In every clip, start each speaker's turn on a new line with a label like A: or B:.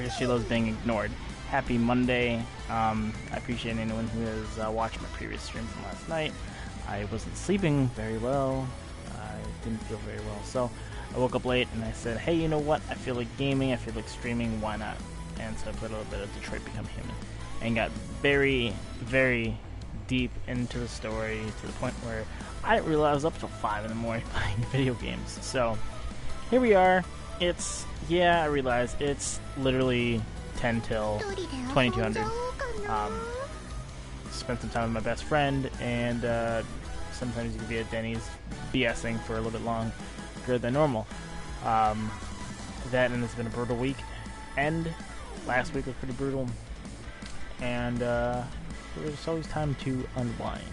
A: guess she loves being ignored. Happy Monday. I appreciate anyone who has watched my previous stream from last night. I wasn't sleeping very well. I didn't feel very well. So I woke up late and I said, hey, you know what? I feel like gaming. I feel like streaming. Why not? And so I played a little bit of Detroit Become Human. And got very, very deep into the story to the point where I didn't realize I was up till 5 in the morning playing video games. So here we are. I realize it's literally 10 till 2200. Spent some time with my best friend, and sometimes you can be at Denny's BSing for a little bit longer than normal. That, and it's been a brutal week, and last week was pretty brutal, and there's always time to unwind.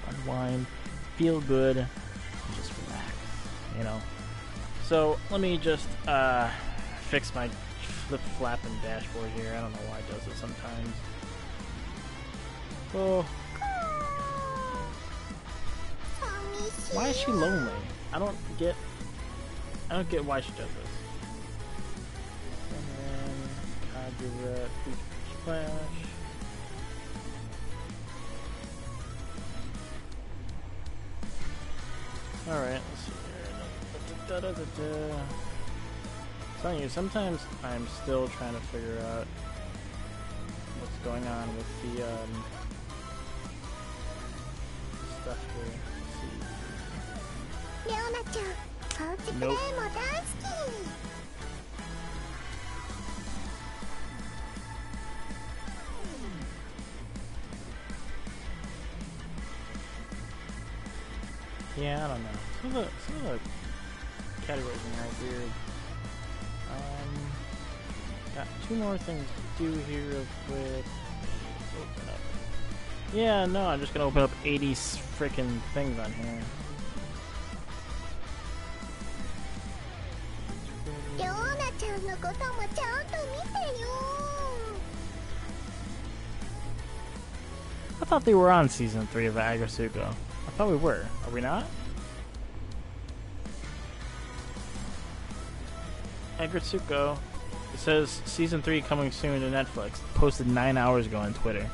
A: Unwind, feel good, and just relax, So let me just fix my flip-flapping dashboard here. I don't know why it does it sometimes. Oh. Why is she lonely? I don't get why she does this. And then copyright splash. Alright, let's see here. Telling you, sometimes I'm still trying to figure out what's going on with the stuff here. Let's see. Nope. Yeah, I don't know. Some of the categories are weird. Got 2 more things to do here real quick. Open up. Yeah, no, I'm just gonna open up 80 freaking things on here. I thought they were on season 3 of Agretsuko. I thought we were. Are we not? Agretsuko. It says season 3 coming soon to Netflix. Posted 9 hours ago on Twitter.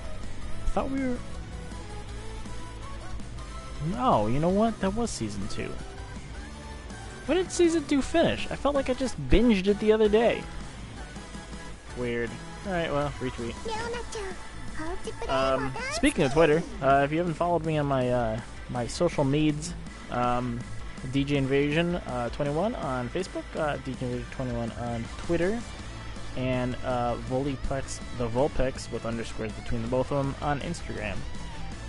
A: I thought we were... No, you know what? That was season 2. When did season 2 finish? I felt like I just binged it the other day. Weird. Alright, well, retweet. Speaking of Twitter, if you haven't followed me on my my social meds, DJInvasion 21 on Facebook, DJInvasion 21 on Twitter, and Voliplex, the Vulpix with underscores between the both of them on Instagram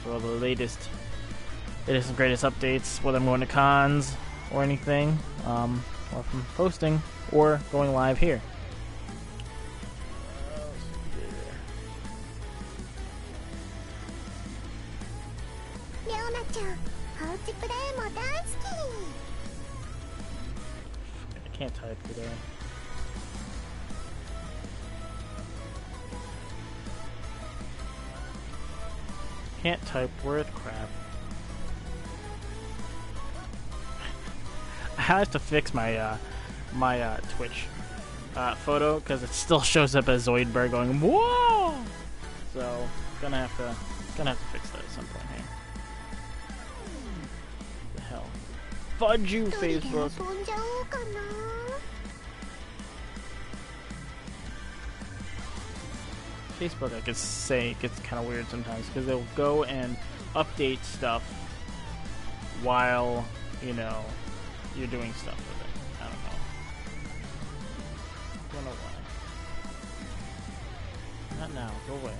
A: for all the latest and greatest updates, whether I'm going to cons or anything, or from posting or going live here. I can't type today. Can't type word crap. I have to fix my my Twitch photo because it still shows up as Zoidberg going whoa. So gonna have to fix that at some point here. What the hell? Fudge you, Facebook. Facebook, I could say, gets kind of weird sometimes because they'll go and update stuff while, you know, you're doing stuff with it. I don't know why. Not now. Go away.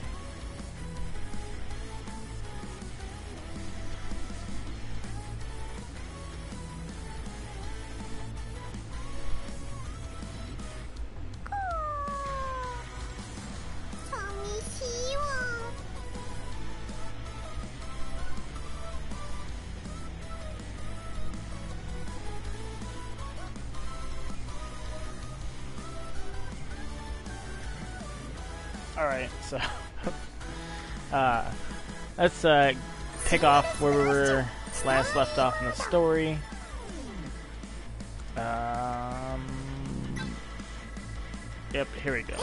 A: Alright, so let's pick off where we were last left off in the story. Yep, here we go.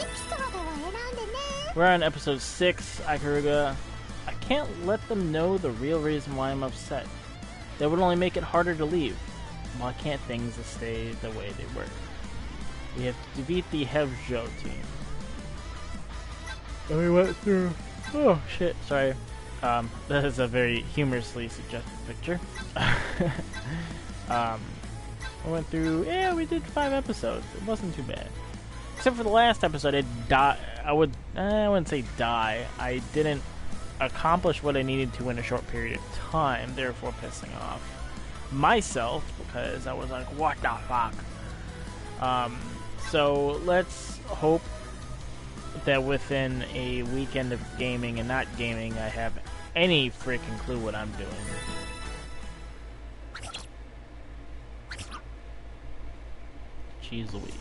A: We're on episode 6, Ikaruga. I can't let them know the real reason why I'm upset. That would only make it harder to leave. Why can't things stay the way they were? We have to defeat the Hevjo team. And we went through... Oh, shit, sorry. That is a very humorously suggested picture. We went through... Yeah, we did 5 episodes. It wasn't too bad. Except for the last episode, I wouldn't say die. I didn't accomplish what I needed to in a short period of time, therefore pissing off myself because I was like, what the fuck? So let's hope that within a weekend of gaming and not gaming, I have any freaking clue what I'm doing. Jeez Louise.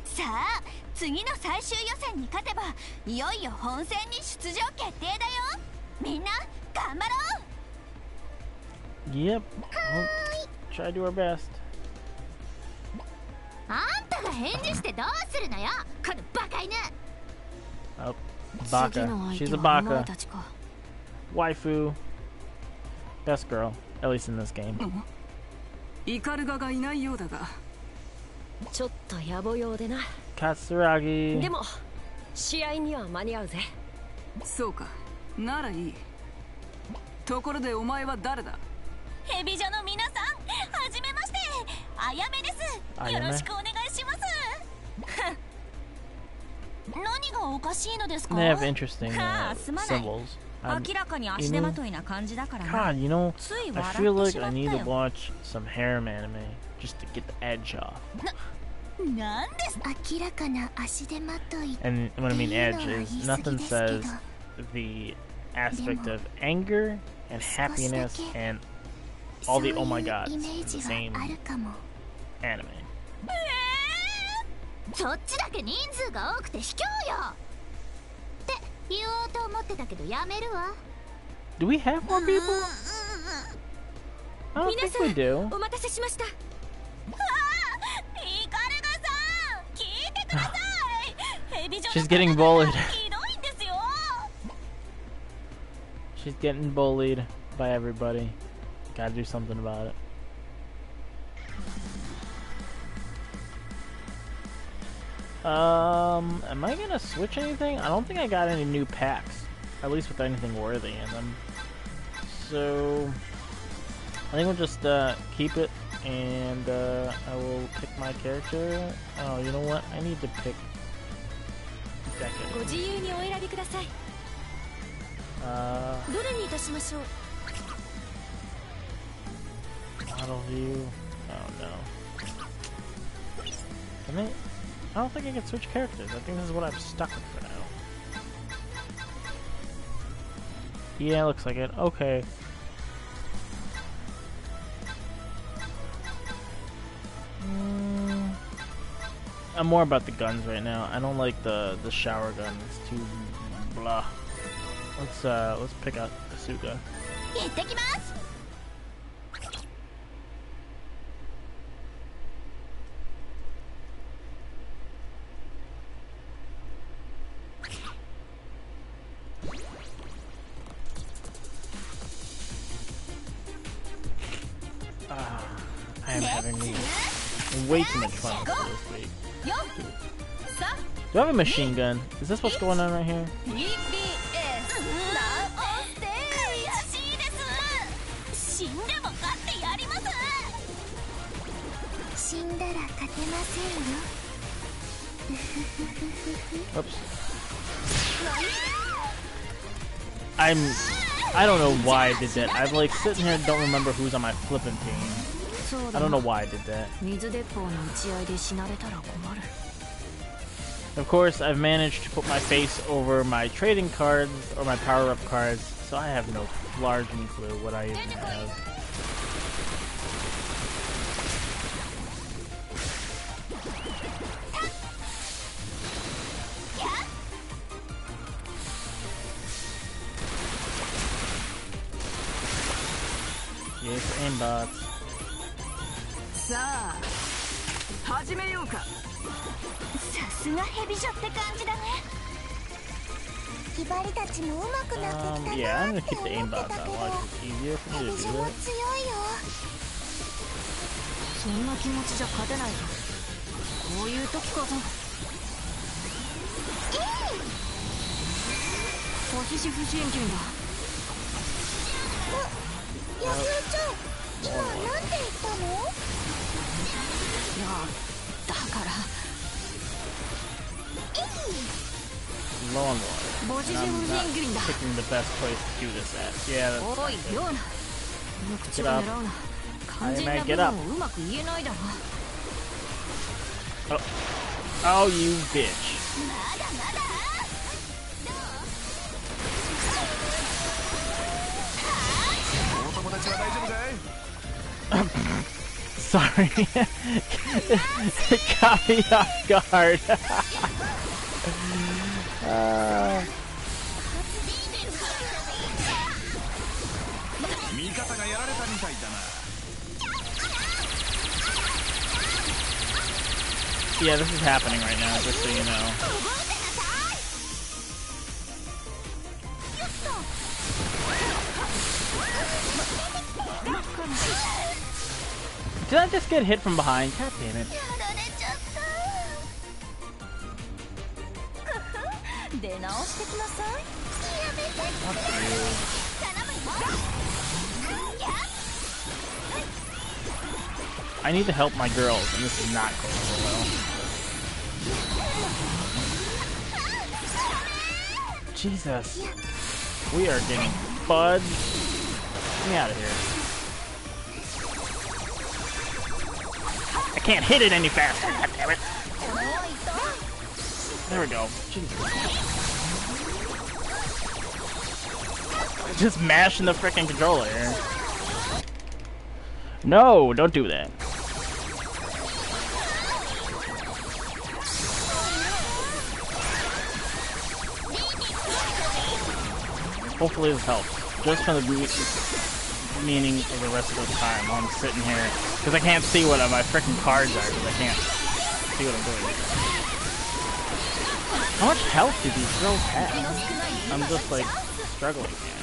B: さあ、次の最終予選に勝てば、いよいよ本戦に出場決定だよ。みんな頑張ろう。
A: Yep. We'll try to do our best.
B: あんたが返事してどうするのよ、このバカ犬。
A: Oh, Baka. She's a Baka. Waifu. Best girl, at least in this game.
C: イカルガがいないようだが。
D: ちょっと野暮用でな。
A: Katsuragi.
D: でも試合には間に合うぜ。
C: そうか、ならいい。ところでお前は誰だ？
B: ヘビ女の皆さん、はじめまして。あやめです。よろしくお願いします。何がおかしいのですか？
A: They have interesting symbols.
B: 明らかに足手まといな感じだからな。
A: God, you know, I feel like I need to watch some harem anime just to get the edge off.
B: なんです？明らかな足手まとい。
A: And what I mean edge is nothing says the aspect of anger and happiness and all the oh my gods in the same anime.
B: そっちだけ人数が多くて卑怯よって言おうと思ってたけどやめるわ。
A: Do we have more people? I don't think we do.
D: お待たせしました。
B: イカルガさん、聞いてください。ヘビ女の
A: She's getting bullied.
B: ひどいんですよ。
A: She's getting bullied by everybody. Gotta do something about it. Am I gonna switch anything? I don't think I got any new packs, at least with anything worthy in them. So I think we'll just keep it, and I will pick my character. Oh, you know what? I need to pick Decade.
D: ご自由にお選びください。どれにいたしましょう。
A: Model view. Oh no. I don't think I can switch characters. I think this is what I'm stuck with for now. Yeah, looks like it. Okay. I'm more about the guns right now. I don't like the shower gun. It's too blah. Let's pick out Asuka.
B: 行ってきます。
A: I am having way too much fun with this week. Do I have a machine gun? Is this what's going on right here?
B: 死んでも勝ってやります。死んだら勝てませんよ。
A: Oops. I don't know why I did that. I'm like sitting here and don't remember who's on my flipping team. I don't know why I did that. Of course, I've managed to put my face over my trading cards or my power-up cards, so I have no large clue what I even have. Yes, aimbots.
C: さあ、始めようか。
B: さすがヘビ女って感じだね。ヒバリたちも上手くなってきた
A: Yeah,
B: な
A: I'm
B: っ
A: gonna
B: て
A: keep the
B: 思っ
A: aimbot
B: てた
A: that
B: けど、
A: watch. It's easier for
B: ヘ
A: me
B: ビ
A: to
B: 女
A: do
B: も
A: it.
B: 強いよ。
C: そんな気持ちじゃ勝てないよ。こういう時こそ星子不信金だ。
B: 野球ちゃん、今なんて言ったの？
C: いや、だから
A: Low on water.
C: 星子
A: And
C: 不
A: I'm
C: 信金
A: not
C: だ。
A: picking the best place to do this at. Yeah, that's
C: おい、ヨーナ、無口を狙うな。肝心な部分をうまく言えないだろ。
A: Oh, you bitch.
B: まだまだ。
E: お友達は大丈夫かい？
A: Sorry. It caught me off guard.
E: 味方がやられたみたいだな。
A: Yeah, this is happening right now, just so you know. Did I just get hit from behind? God damn it.
B: やられちゃった。出直してきなさい。やめて。頼むよ。
A: I need to help my girls, and this is not going so well. Jesus. We are getting fudged. Get me out of here. I can't hit it any faster. God damn it. There we go. Jesus. Just mashing the frickin' controller here. No, don't do that. Hopefully this helps. Just for the meaning of the rest of the time while I'm sitting here. Because I can't see what my frickin' cards are, because I can't see what I'm doing. How much health do these girls have? I'm just like struggling here.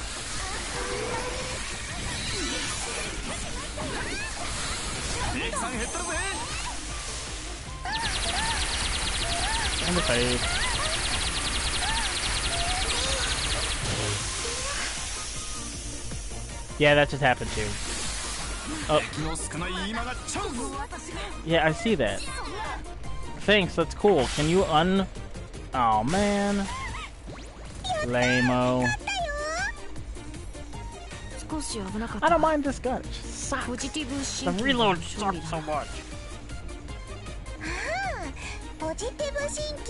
A: In the face. Yeah, that just happened too. Oh. Yeah, I see that. Thanks, that's cool. Can you Oh man. Lame-o. I don't mind this gun. It just sucks. The reload sucks so much.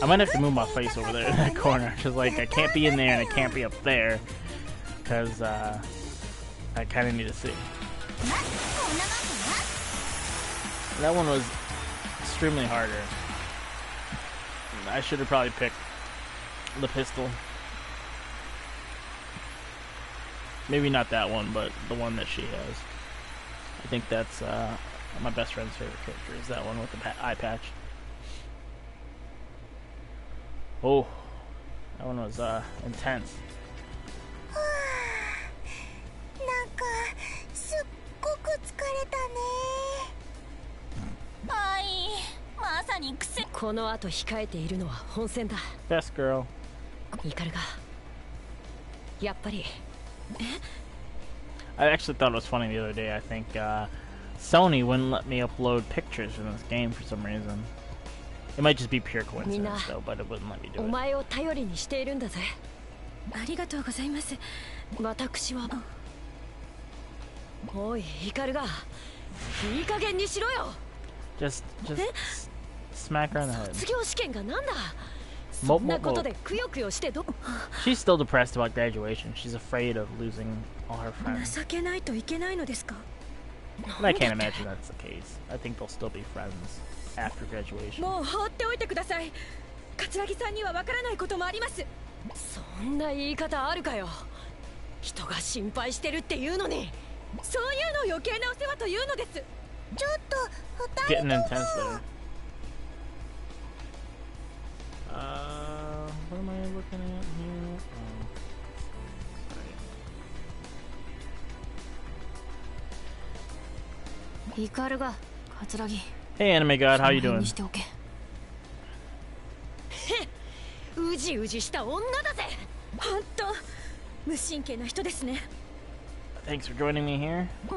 A: I might have to move my face over there in that corner. Cause like I can't be in there and I can't be up there. Cause I kinda need to see. That one was extremely harder. I should have probably picked the pistol. Maybe not that one, but the one that she has. I think that's my best friend's favorite character is that one with the eye patch. Oh, that one was intense.
B: なんかすっごく疲れたね。はい、まさに癖。
D: この後控えているのは本戦だ。
A: Best girl.
D: イカルがやっぱり。
A: I actually thought it was funny the other day. I think Sony wouldn't let me upload pictures from this game for some reason. It might just be pure coincidence though, but it wouldn't let me do
D: お
A: it.
D: 前を頼りにしているんだぜ。
B: ありがとうございます。
D: 私は。おい、イカルがいい加減にしろよ。
A: Just smack her in the head.
D: 卒業試験がなんだ。そんなことでくよくよしてど。
A: She's still depressed about graduation. She's afraid of losing all her friends.
B: 情けないといけないのですか。
A: And I can't imagine that's the case. I think they'll still be friends after graduation.
B: もう放っておいてください。桂木さんにはわからないこともあります。
D: そんな言い方あるかよ。人が心配してるっていうのに。
B: そういうの余計なお世話というのです。ちょっと二人
A: Getting intense there. What am I looking at here? Hey, Anime God, how you doing?
D: うじうじした女だぜ。本当無神経な人ですね。
A: Thanks for joining me here. We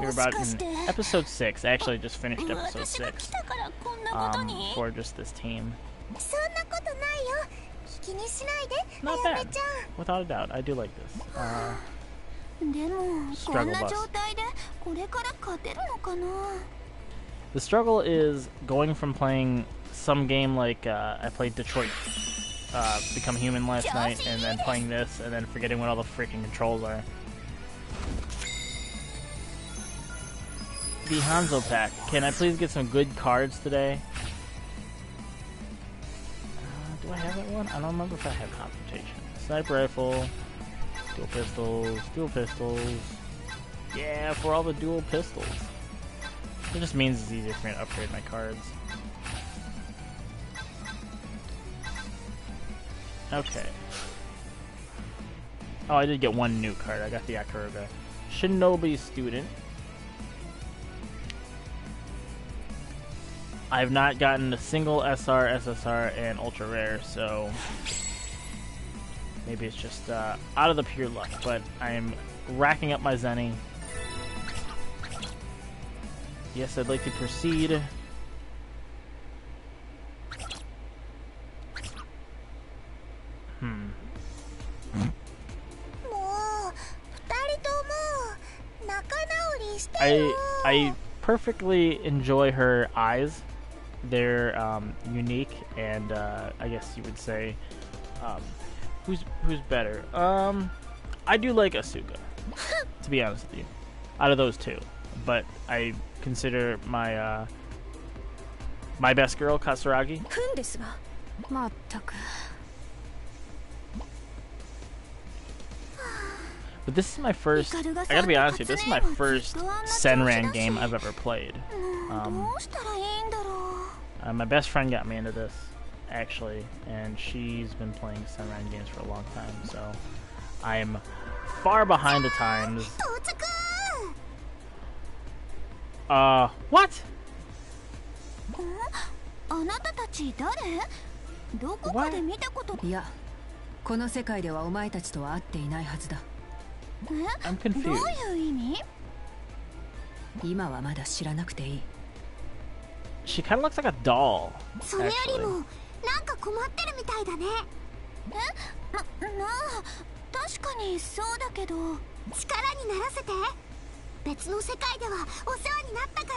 A: were about in episode 6. I actually just finished episode 6 for just this team. Not bad. Without a doubt, I do like this. Struggle bus. The struggle is going from playing some game like I played Detroit Become Human last night, and then playing this, and then forgetting what all the freaking controls are. The Hanzo pack. Can I please get some good cards today? Do I have that one? I don't remember if I have Confrontation. Sniper rifle, dual pistols. Yeah, for all the dual pistols. It just means it's easier for me to upgrade my cards. Okay. Oh, I did get one new card. I got the Akuruga. Shinobi Student. I have not gotten a single SR, SSR, and Ultra Rare, so maybe it's just out of the pure luck, but I am racking up my Zenny. Yes, I'd like to proceed. I perfectly enjoy her eyes. They're unique, and I guess you would say, who's better? I do like Asuka, to be honest with you, out of those two. But I consider my my best girl Katsuragi. But this is my first, I gotta be honest with you, this is my first Senran game I've ever played. My best friend got me into this, actually, and she's been playing Senran games for a long time, so I'm far behind the times. What? What?
C: いや、この世界ではお前たちとは会っていないはずだ。
A: I'm confused.
C: 今はまだ知らなくていい。
A: She kind of looks like a doll.
B: それよりもなんか困ってるみたいだね。確かにそうだけど、力にならせて。別の世界ではお世話になったか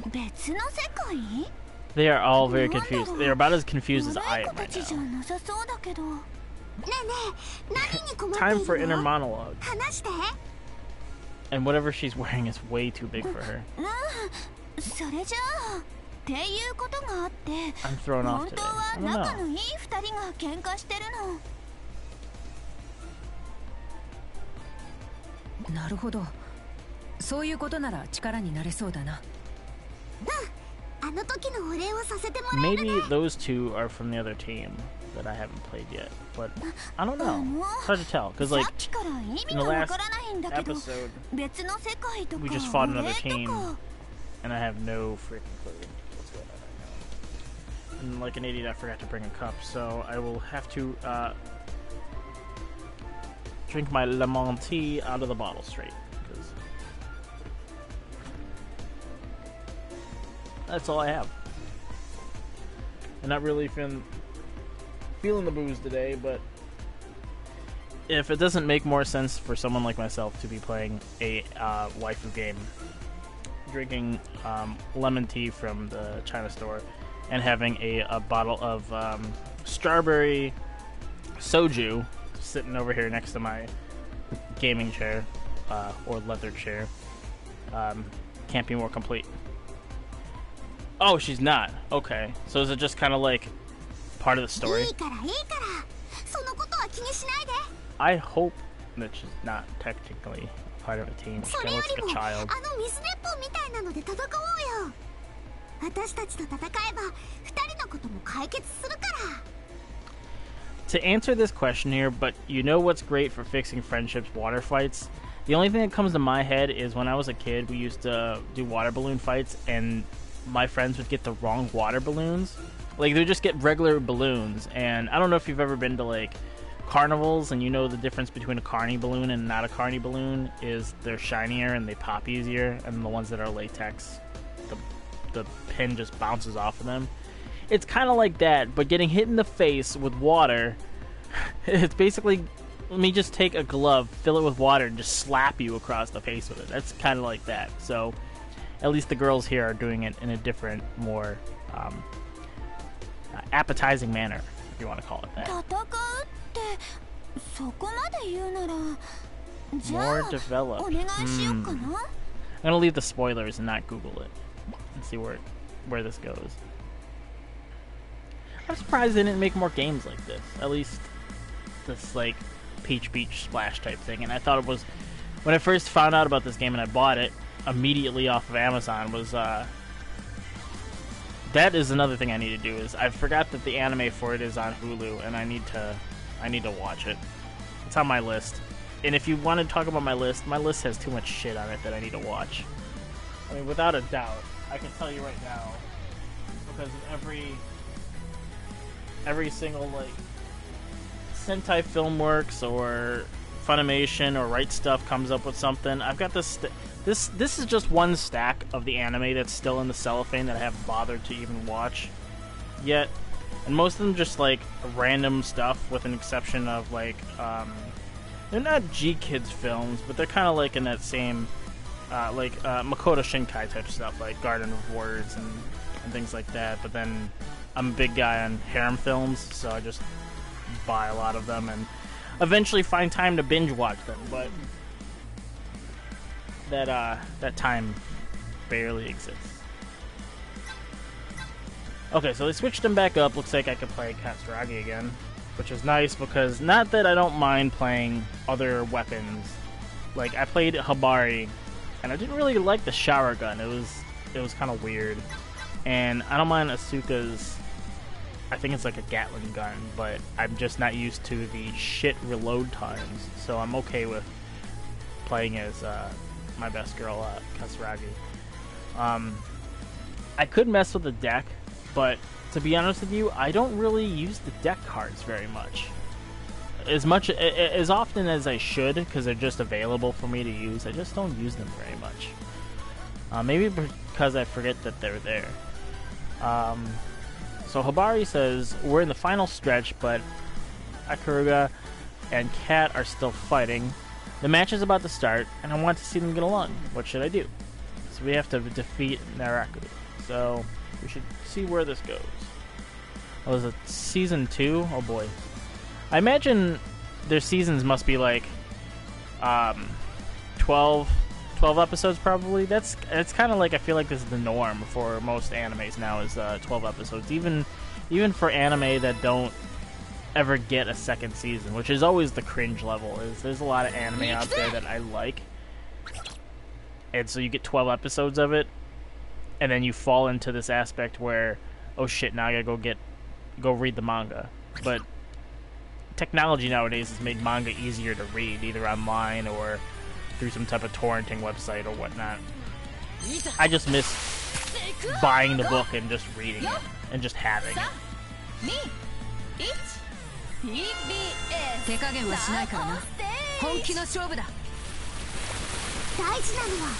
B: ら。別の世界？
A: They are all very confused. They are about as confused as I am right now. Time for inner monologue. And whatever she's wearing is way too big for her. I'm thrown off today. I don't know.
C: なるほど。そういうことなら力になれそうだな。
A: Maybe those two are from the other team that I haven't played yet, but I don't know. It's hard to tell, because like in the last episode, we just fought another team, and I have no freaking clue what's going on right now. And like an idiot, I forgot to bring a cup, so I will have to drink my lemon tea out of the bottle straight. That's all I have. I'm not really feeling the booze today, but if it doesn't make more sense for someone like myself to be playing a waifu game, drinking lemon tea from the China store, and having a bottle of strawberry soju sitting over here next to my gaming chair or leather chair, can't be more complete. Oh, she's not. Okay. So is it just kind of like part of the story? I hope that she's not technically part of a team. She kind of looks like a child. to answer this question here, but you know what's great for fixing friendships? Water fights. The only thing that comes to my head is when I was a kid, we used to do water balloon fights, and my friends would get the wrong water balloons. Like, they would just get regular balloons, and I don't know if you've ever been to, like, carnivals, and you know the difference between a carny balloon and not a carny balloon is they're shinier and they pop easier, and the ones that are latex, the pin just bounces off of them. It's kind of like that, but getting hit in the face with water, it's basically, let me just take a glove, fill it with water, and just slap you across the face with it. That's kind of like that. So, at least the girls here are doing it in a different, more appetizing manner, if you want to call it that. More developed. I'm gonna leave the spoilers and not Google it and see where this goes. I'm surprised they didn't make more games like this. At least this, like, Peach Beach Splash type thing. And I thought it was, when I first found out about this game and I bought it immediately off of Amazon, was that is another thing I need to do, is I forgot that the anime for it is on Hulu, and I need to watch it. It's on my list. And if you want to talk about my list has too much shit on it that I need to watch. I mean, without a doubt, I can tell you right now, because of every single, like, Sentai Filmworks or Funimation or Right Stuff comes up with something. I've got this. This is just one stack of the anime that's still in the cellophane that I haven't bothered to even watch yet, and most of them just like random stuff, with an exception of like they're not G-Kids films, but they're kind of like in that same Makoto Shinkai type stuff, like Garden of Words and things like that. But then I'm a big guy on harem films, so I just buy a lot of them and eventually find time to binge watch them, but that time barely exists. Okay, so they switched them back up. Looks like I could play Katsuragi again, which is nice, because not that I don't mind playing other weapons. Like, I played Habari, and I didn't really like the shower gun. It was kind of weird. And I don't mind Asuka's, I think it's like a Gatling gun, but I'm just not used to the shit reload times, so I'm okay with playing as my best girl, Katsuragi. I could mess with the deck, but to be honest with you, I don't really use the deck cards very much. As often as I should, because they're just available for me to use. I just don't use them very much. Maybe because I forget that they're there. So Habari says, we're in the final stretch, but Akuruga and Kat are still fighting. The match is about to start, and I want to see them get along. What should I do? So we have to defeat Naraku. So we should see where this goes. Oh, is it season 2? Oh boy. I imagine their seasons must be like 12 episodes probably. It's kind of like, I feel like this is the norm for most animes now, is 12 episodes. Even for anime that don't ever get a second season, which is always the cringe level. There's a lot of anime out there that I like, and so you get 12 episodes of it, and then you fall into this aspect where, oh shit, now I gotta go read the manga. But technology nowadays has made manga easier to read, either online or through some type of torrenting website or whatnot. I just miss buying the book and just reading it and just having it.
C: 手加減はしないからな。本気の勝負だ。
B: 大事なのは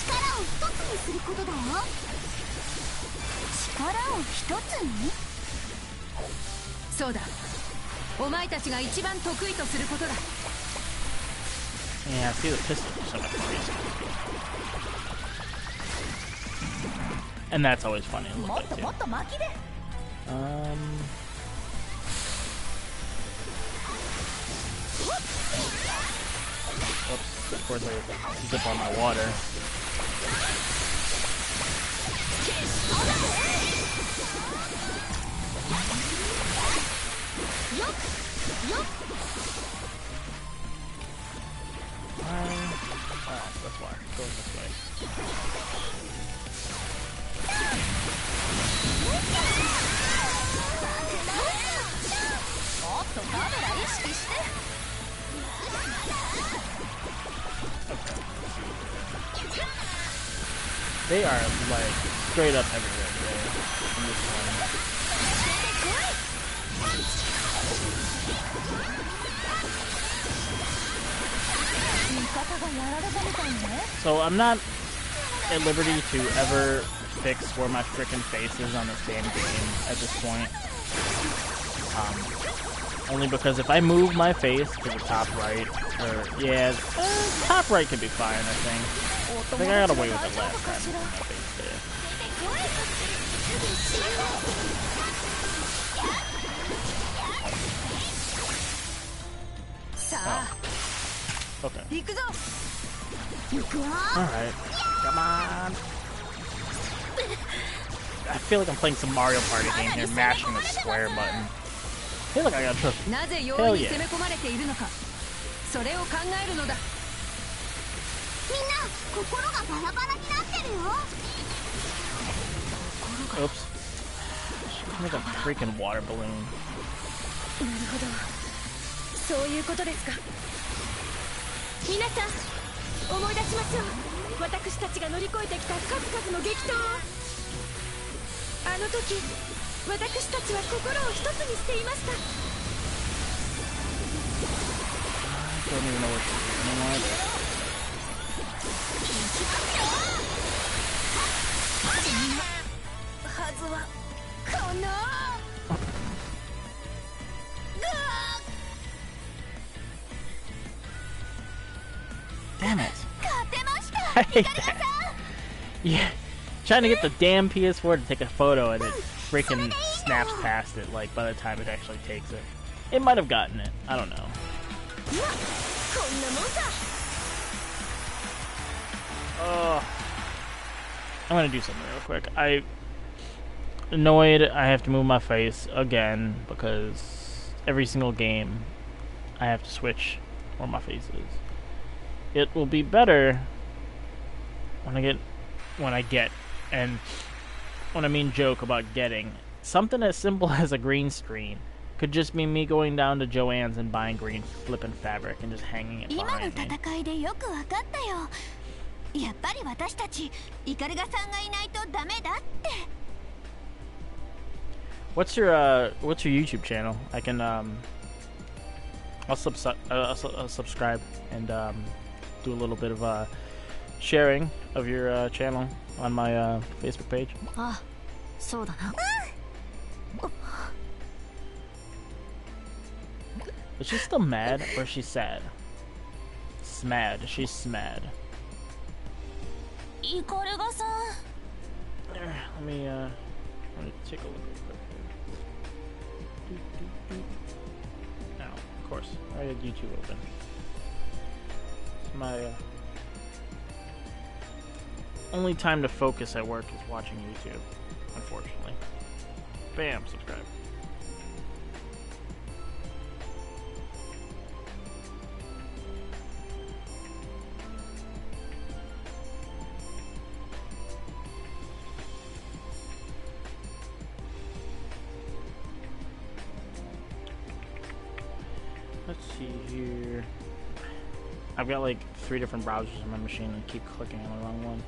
B: 力を一つにすることだよ。力を一つに？
C: そうだ。お前たちが一番得意とすることだ。
A: Yeah, I see the pistol for some reason. And that's always funny to look at too. Whoops, of course I zip on my water. That's why. Going this way. They are like straight up everywhere today in this one. So I'm not at liberty to ever fix where my frickin' face is on the same game at this point. Only because if I move my face to the top right, or yeah, top right could be fine. I think I got away with it last time. My face there. Oh. Okay. Alright. Come on. I feel like I'm playing some Mario Party game here, mashing the square button. Hey, look, I got a trophy. Hell yeah. Oops. She's like a freaking water balloon.
D: そういうことですか。皆さん、思い出しましょう。私たちが乗り越えてきた数々の激闘を。あの時、私たちは心を一つにしていました。
A: I don't even know what to do anymore. Damn it. I hate that. Yeah. Trying to get the damn PS4 to take a photo and it freaking snaps past it, like, by the time it actually takes it. It might have gotten it. I don't know. I'm gonna do something real quick. I'm annoyed I have to move my face again because every single game I have to switch where my face is. It will be better when I get, and when I mean joke about getting, something as simple as a green screen could just be me going down to Joann's and buying green flippin' fabric and just hanging it behind me. What's your YouTube channel? I can I'll subscribe and do a little bit of sharing of your channel on my Facebook page. Is she still mad or is she sad? Smad. She's smad. Let me take a look real quick here. Now, of course, I had YouTube open. It's my only time to focus at work is watching YouTube, unfortunately. Bam, subscribe. Let's see here. I've got like 3 different browsers on my machine and keep clicking on the wrong one.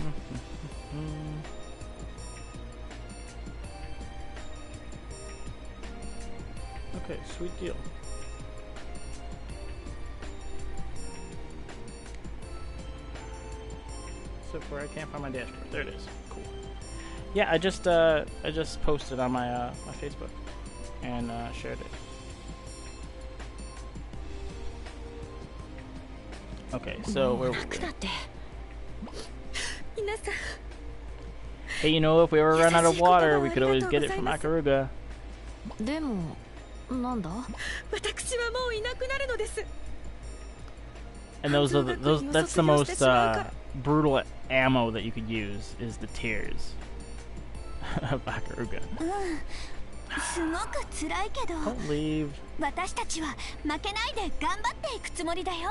A: Let's see here. Okay, sweet deal. Except where I can't find my dashboard. There it is. Cool. Yeah, I just posted on my my Facebook and shared it. Okay, so where were we? Hey, you know, if we ever run out of water, we could always get it from Akaruga.
D: でも、なんだ？私はもういなくなるのです。
A: And those are that's the most brutal ammo that you could use is the tears. Bakaruga.
B: すごく辛いけど
A: Don't leave.
B: 私たちは負けないで頑張っていくつもりだよ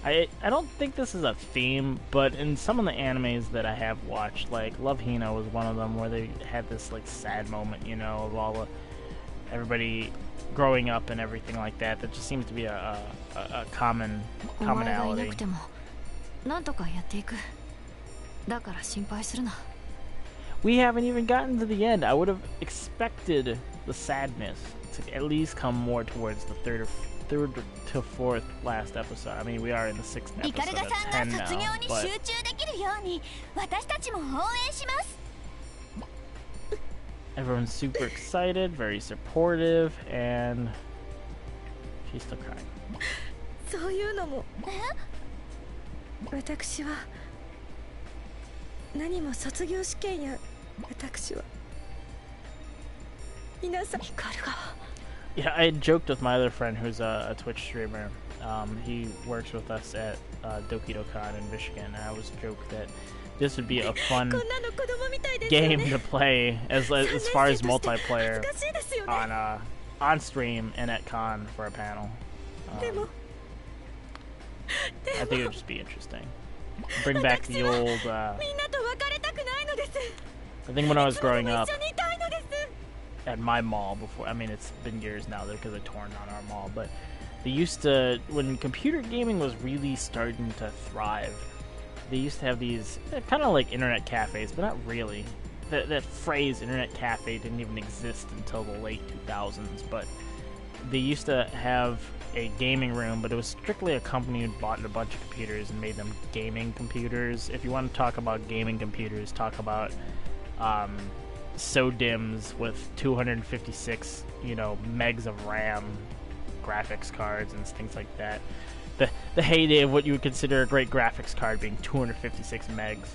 A: I don't think this is a theme, but in some of the animes that I have watched, like Love Hina was one of them where they had this like sad moment, you know, of all the everybody growing up and everything like that. That just seems to be a commonality.
D: なんとかやっていくだから心配するな
A: We haven't even gotten to the end. I would have expected the sadness to at least come more towards the third to fourth last episode. I mean, we are in the sixth
B: イカル
A: episode
B: ガ
A: of
B: さん
A: 10 now,
B: が卒業に
A: but
B: 集中できるように私たちも応援します
A: everyone's super excited, very supportive, and she's still crying.
D: そういうのも私は何も卒業試験や私は皆さんイカルが
A: Yeah, I had joked with my other friend who's a Twitch streamer. He works with us at Doki Dokkan in Michigan, and I was joked that this would be a fun
D: こんなの子供みたいですよ
A: game
D: ね
A: to play as far as multiplayer
D: 恥ずかしいですよね
A: on stream and at con for a panel.
D: でも
A: I think it would just be interesting. Bring back the old.
D: みんなと別れたくないのです
A: I think when I was
D: いつまで
A: growing
D: も
A: up
D: 一緒にいたいのです
A: at my mall before, I mean it's been years now because they torn down our mall, but they used to, when computer gaming was really starting to thrive, they used to have these kind of like internet cafes, but not really. That phrase internet cafe didn't even exist until the late 2000s, but they used to have a gaming room, but it was strictly a company who bought a bunch of computers and made them gaming computers. If you want to talk about gaming computers, talk about SODIMMs with 256, megs of RAM, graphics cards and things like that. The heyday of what you would consider a great graphics card being 256 megs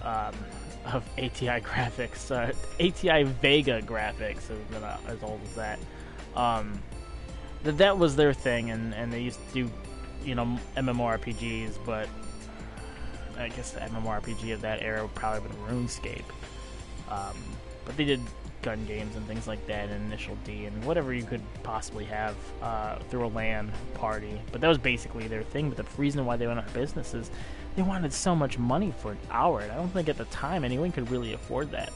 A: of ATI graphics. ATI Vega graphics has been as old as that. That was their thing, and they used to do, MMORPGs, but I guess the MMORPG of that era would probably have been RuneScape. But they did gun games and things like that, and Initial D, and whatever you could possibly have through a LAN party. But that was basically their thing. But the reason why they went out of business is they wanted so much money for an hour, and I don't think at the time anyone could really afford that.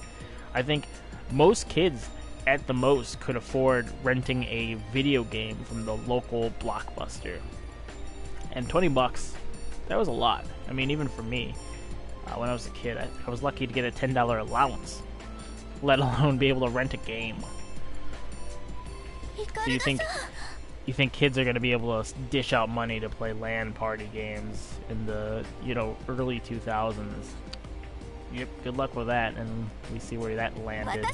A: I think most kids at the most could afford renting a video game from the local Blockbuster, and $20, that was a lot. I mean, even for me, when I was a kid, I was lucky to get a $10 allowance, let alone be able to rent a game. So you think kids are going to be able to dish out money to play LAN party games in the early 2000s? Yep, good luck with that, and we see where that landed.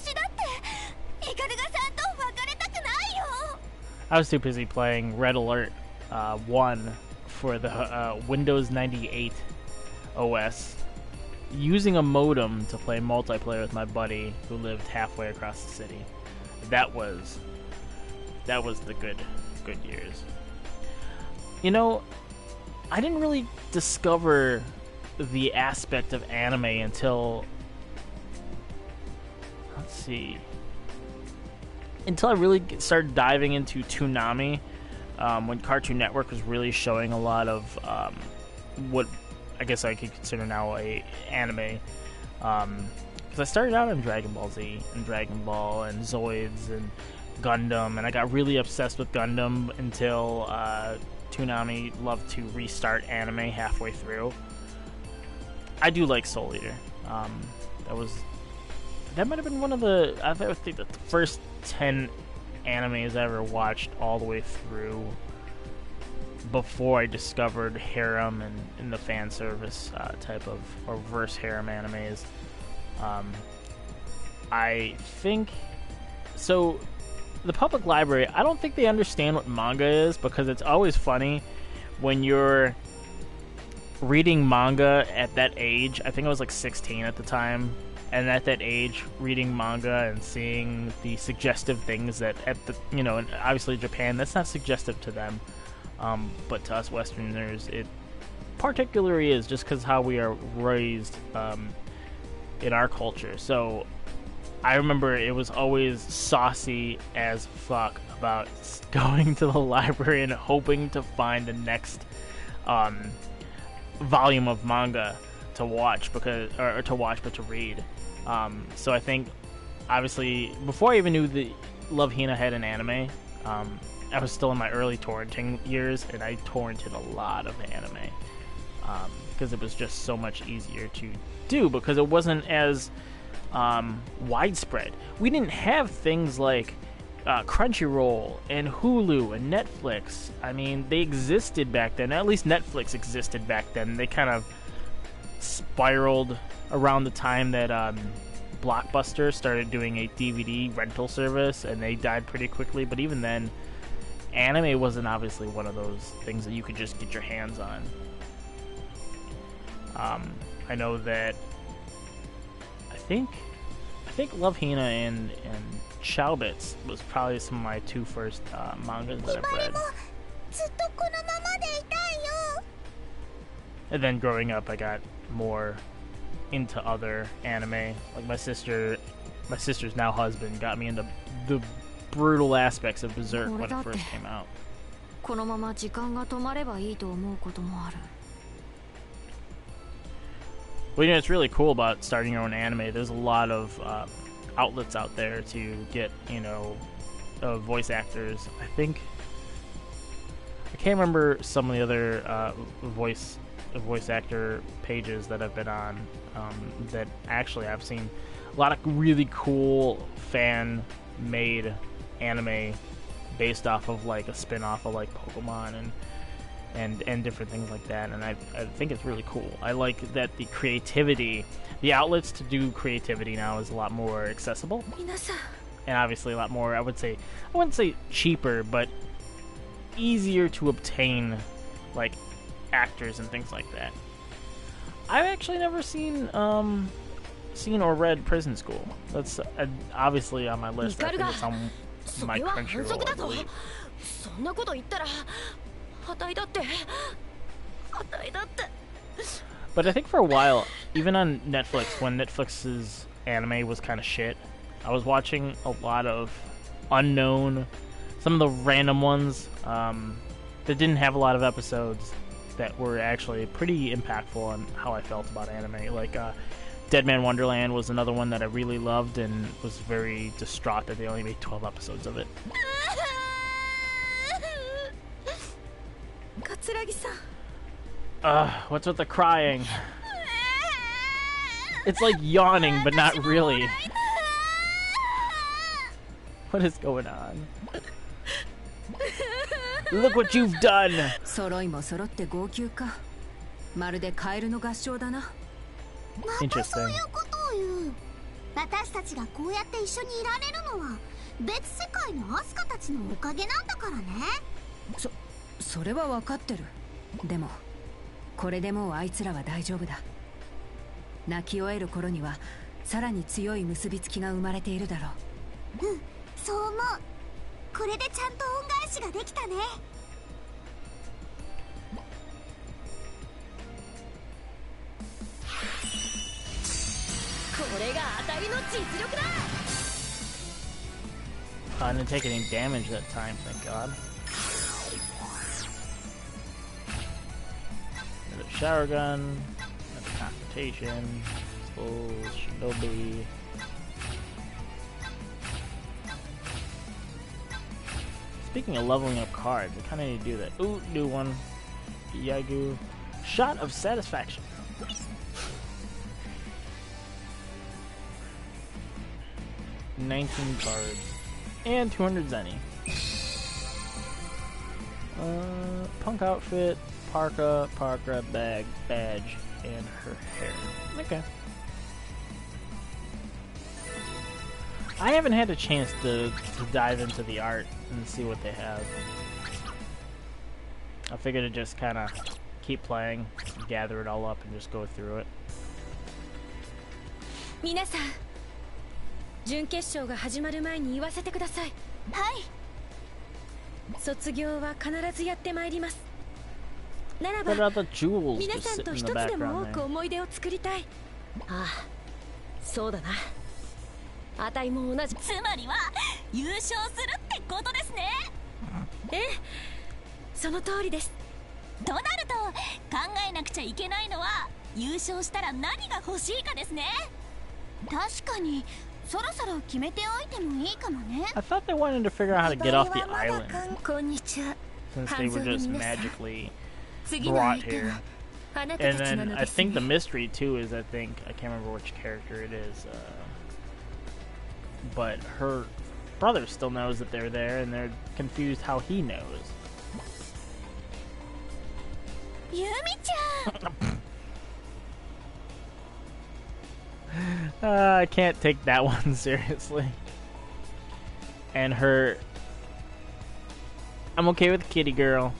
A: I was too busy playing Red Alert 1 for the Windows 98 OS, using a modem to play multiplayer with my buddy who lived halfway across the city. That was the good years. I didn't really discover the aspect of anime until, until I really started diving into Toonami, when Cartoon Network was really showing a lot of what I guess I could consider now a anime. Because I started out on Dragon Ball Z and Dragon Ball and Zoids and Gundam, and I got really obsessed with Gundam until Toonami loved to restart anime halfway through. I do like Soul Eater. That might have been one of the, I think the first 10 animes I ever watched all the way through before I discovered harem and the fan service type of, or reverse harem animes. I think, so the public library, I don't think they understand what manga is, because it's always funny when you're reading manga at that age. I think I was like 16 at the time, and at that age reading manga and seeing the suggestive things that at the, and obviously Japan, that's not suggestive to them. but to us Westerners, it particularly is just because how we are raised in our culture. So I remember it was always saucy as fuck about going to the library and hoping to find the next volume of manga to watch, because or to watch but to read. So I think obviously before I even knew that Love Hina had an anime, I was still in my early torrenting years, and I torrented a lot of anime because it was just so much easier to do, because it wasn't as widespread. We didn't have things like Crunchyroll and Hulu and Netflix. I mean, they existed back then. At least Netflix existed back then. They kind of spiraled around the time that Blockbuster started doing a DVD rental service, and they died pretty quickly. But even then, anime wasn't obviously one of those things that you could just get your hands on. I know that I think Love Hina and Chowbits was probably some of my two first mangas that I've read. And then growing up, I got more into other anime. Like my sister's now husband got me into the brutal aspects of Berserk when it first came out. Well, you know, it's really cool about starting your own anime. There's a lot of outlets out there to get, you know, voice actors. I can't remember some of the other voice actor pages that I've been on that actually I've seen a lot of really cool fan-made anime based off of like a spin-off of like Pokemon and different things like that, and I think it's really cool. I like that the outlets to do creativity now is a lot more accessible, and obviously a lot more, I wouldn't say cheaper, but easier to obtain, like actors and things like that. I've actually never seen or read Prison School. That's obviously on my list. I think it's on my Crunchyroll, I believe. But I think for a while, even on Netflix, when Netflix's anime was kind of shit, I was watching a lot of unknown, some of the random ones that didn't have a lot of episodes that were actually pretty impactful on how I felt about anime. Like Dead Man Wonderland was another one that I really loved and was very distraught that they only made 12 episodes of it. What's with the crying? It's like yawning, but not really. What is going on? Look what you've done! Interesting.
B: 私たちがこうやって一緒にいられるのは別世界のアスカたちのおかげなんだからね。
C: それは分かってる。でもこれでもうあいつらは大丈夫だ。泣き終える頃にはさらに強い結びつきが生まれているだろう。うん、そう思う。これでちゃんと恩返しができたね。これがあたりの実力だ。
A: I didn't take any damage that time, thank God. Another shower gun, another confrontation, shinobi. Speaking of leveling up cards, I kind of need to do that. Ooh, new one. Yagu. Shot of Satisfaction. $19 cards. And 200 Zenny. Punk outfit, parka, bag, badge, and her hair. Okay. I haven't had a chance to dive into the art and see what they have. I figured to just kind of keep playing, gather it all up, and just go through it.
D: 皆さん、準決勝が始まる前に言わせてください。
B: はい。
D: 卒業は必ずやってまいります。ならば
A: What about the jewels
D: 皆
A: just
D: さん
A: sitting
D: と
A: in
D: 一
A: the
D: つでも
A: background
D: 多く
A: there?
D: 思い出を作りたい。ああ、そうだな。あたいも同じ。
B: つまりは優勝するってことですね。
D: ええ、その通りです。
B: となると考えなくちゃいけないのは優勝したら何が欲しいかですね。確かにそろそろ決めておいてもいいかもね。
A: I thought they wanted to figure out how to get off the island
D: こんにちは。
A: since they were just magically
D: 次の
A: brought
D: 相手
A: here.
D: はあなた
A: And
D: たちな
A: then
D: の
A: I
D: です
A: think the
D: ね。
A: mystery too is I can't remember which character it is, but her brother still knows that they're there, and they're confused how he knows.
B: ユミちゃん
A: I can't take that one seriously. And her, I'm okay with Kitty Girl,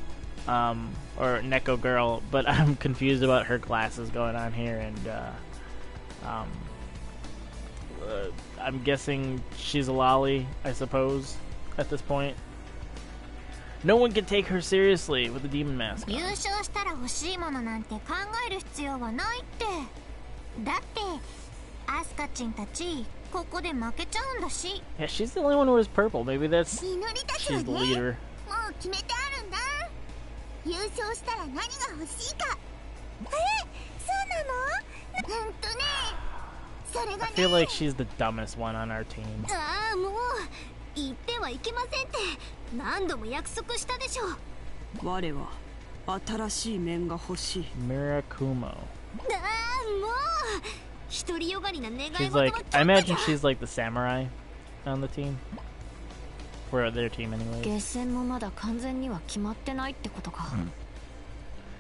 A: or Neko Girl, but I'm confused about her glasses going on here, and I'm guessing she's a lolly, I suppose, at this point. No one can take her seriously with the demon mask on.
B: 優勝したら欲しいものなんて考える必要はないって。だってアスカチンたちここで負けちゃうんだし。
A: Yeah, she's the only one who wears purple. Maybe that's
B: 祈りたちは
A: she's the
B: ね、
A: leader.
B: もう決めてあるんだ。優勝したら何が欲しいか。そうなの？ね、それが
A: I
B: ね。
A: feel like she's the dumbest one on our team.
B: ああ、もう言ってはいけませんって何度も約束したでしょ。
F: 我は新しい面が欲しい。
A: Mirakumo.
B: ああ、もう独りよがりな願い
A: She's
B: 事は
A: like,
B: ちょっと
A: I
B: じゃ。
A: imagine she's like the samurai on the team. For their team, anyway.
C: 決戦もまだ完全には決まってないってことか。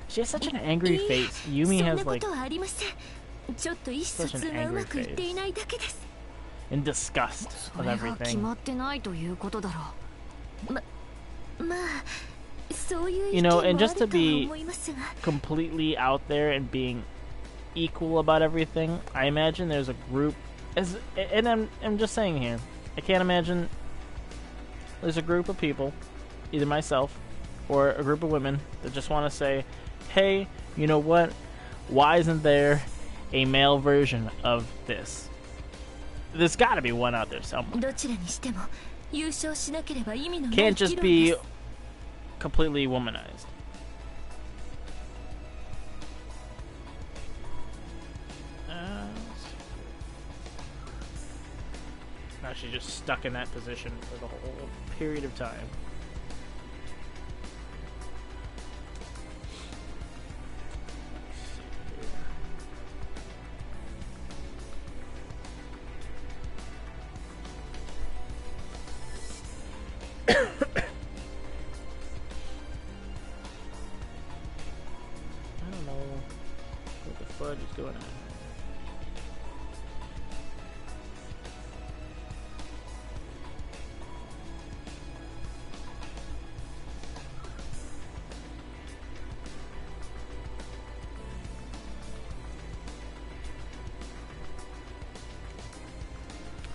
A: She has such an angry face. Yumi
D: そん
A: has
D: なこ
A: like
D: とはありません。ちょっと意思疎通がうまくいっていないだけです。
A: in disgust
C: そ
A: of
C: れが決
A: everything.
C: まってないということだろう。
D: まあそういう意
A: You
D: 見
A: know,
D: もあ
A: and
D: る
A: just
D: と
A: to
D: は
A: be
D: 思いますが。
A: completely out there and being equal about everything, I imagine there's a group, and I'm just saying here, I can't imagine there's a group of people, either myself or a group of women, that just want to say, hey, you know what, why isn't there a male version of this? There's got to be one out there somewhere.
D: どちらにしても優勝しなければ意味のない
A: Can't
D: 議
A: just
D: 論
A: be
D: です。
A: completely womanized. Now she's just stuck in that position for the whole period of time. I don't know what the fudge is going on.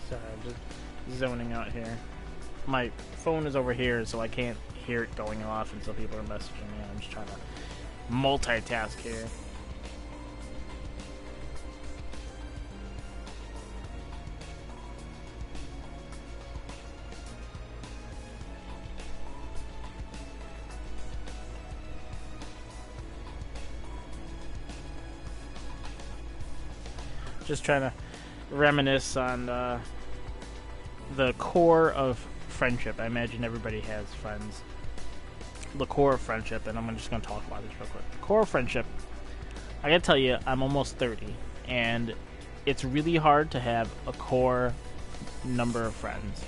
A: Sorry, I'm just zoning out here. My phone is over here, so I can't hear it going off until people are messaging me. I'm just trying to multitask here. Just trying to reminisce on the core of friendship. I imagine everybody has friends. The core of friendship, and I'm just going to talk about this real quick. The core of friendship, I gotta tell you, I'm almost 30, and it's really hard to have a core number of friends.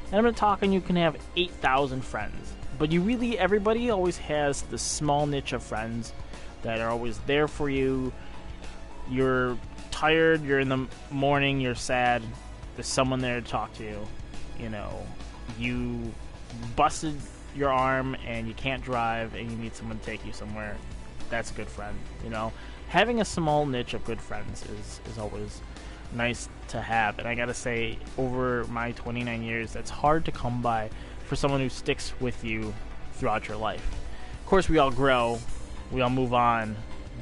A: And I'm not talking you can have 8,000 friends, but everybody always has this small niche of friends that are always there for you. You're tired, you're in the morning, you're sad, there's someone there to talk to you. You know, you busted your arm and you can't drive and you need someone to take you somewhere. That's a good friend. You know, having a small niche of good friends is always nice to have. And I gotta say, over my 29 years, that's hard to come by for someone who sticks with you throughout your life. Of course, we all grow, we all move on,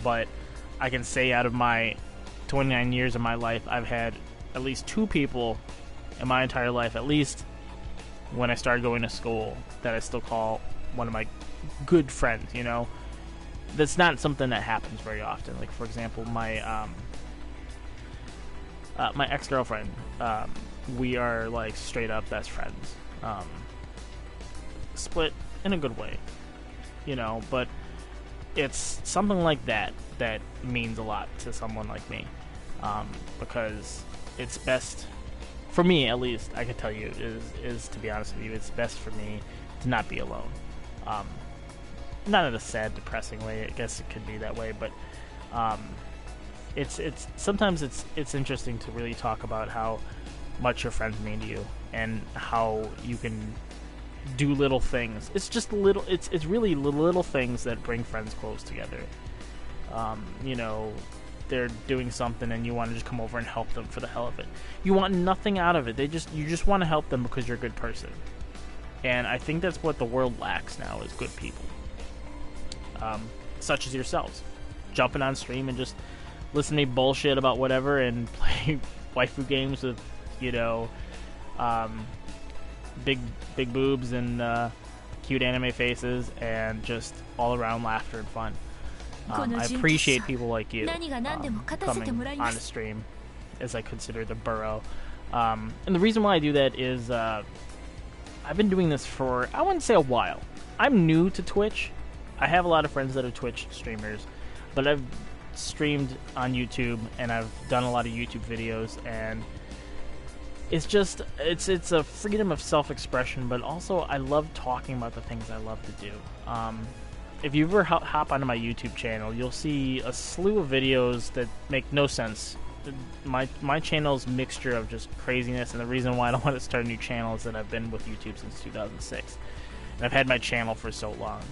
A: but I can say out of my 29 years of my life, I've had at least 2 people in my entire life, at least when I started going to school, that I still call one of my good friends, you know. That's not something that happens very often. Like, for example, my my ex-girlfriend, we are like straight up best friends. Split in a good way, you know, but it's something like that that means a lot to someone like me, because it's best for me, at least I can tell you, is to be honest with you, it's best for me to not be alone. Not in a sad, depressing way. I guess it could be that way, but it's sometimes it's interesting to really talk about how much your friends mean to you and how you can do little things. It's just little. It's really little things that bring friends close together. You know, they're doing something and you want to just come over and help them for the hell of it. You want nothing out of it. You just want to help them because you're a good person. And I think that's what the world lacks now, is good people. Such as yourselves. Jumping on stream and just listening to bullshit about whatever and play waifu games with, you know, big boobs and cute anime faces and just all around laughter and fun. I appreciate people like you coming on the stream, as I consider the burrow. And the reason why I do that is I've been doing this for, I wouldn't say a while. I'm new to Twitch. I have a lot of friends that are Twitch streamers, but I've streamed on YouTube and I've done a lot of YouTube videos, and it's just it's a freedom of self-expression, but also I love talking about the things I love to do. If you ever hop onto my YouTube channel, you'll see a slew of videos that make no sense. My channel's mixture of just craziness, and the reason why I don't want to start a new channel is that I've been with YouTube since 2006, and I've had my channel for so long.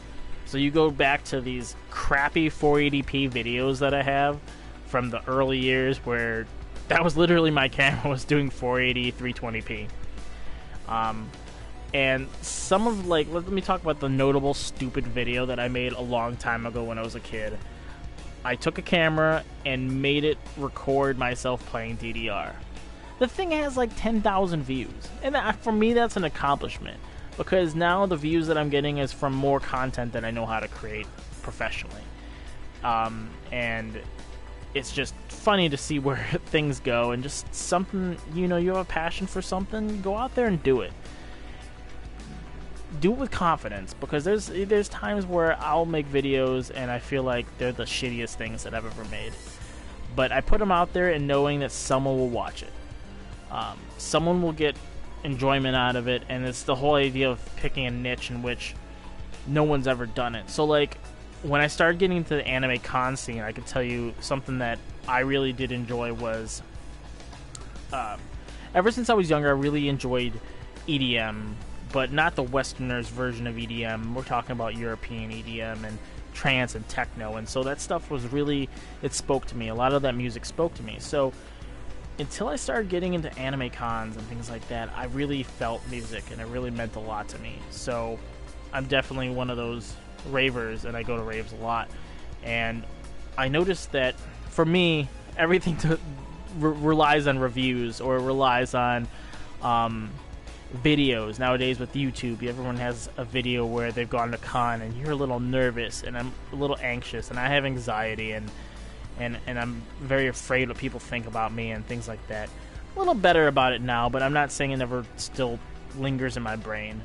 A: So you go back to these crappy 480p videos that I have from the early years where that was literally my camera was doing 480, 320p. And some of, like, let me talk about the notable stupid video that I made a long time ago when I was a kid. I took a camera and made it record myself playing DDR. The thing has like 10,000 views, and for me that's an accomplishment, because now the views that I'm getting is from more content that I know how to create professionally. And it's just funny to see where things go, and just something, you know, you have a passion for something, go out there and do it. Do it with confidence, because there's times where I'll make videos and I feel like they're the shittiest things that I've ever made. But I put them out there and knowing that someone will watch it. Someone will get enjoyment out of it, and it's the whole idea of picking a niche in which no one's ever done it. So, like, when I started getting into the anime con scene, I could tell you something that I really did enjoy was, ever since I was younger, I really enjoyed EDM, but not the Westerners' version of EDM. We're talking about European EDM and trance and techno, and so that stuff was really, it spoke to me. A lot of that music spoke to me. So until I started getting into anime cons and things like that, I really felt music, and it really meant a lot to me. So I'm definitely one of those ravers, and I go to raves a lot. And I noticed that for me, everything relies on reviews, or relies on videos. Nowadays with YouTube, everyone has a video where they've gone to con and you're a little nervous, and I'm a little anxious, and I have anxiety, and I'm very afraid what people think about me and things like that. A little better about it now, but I'm not saying it never still lingers in my brain.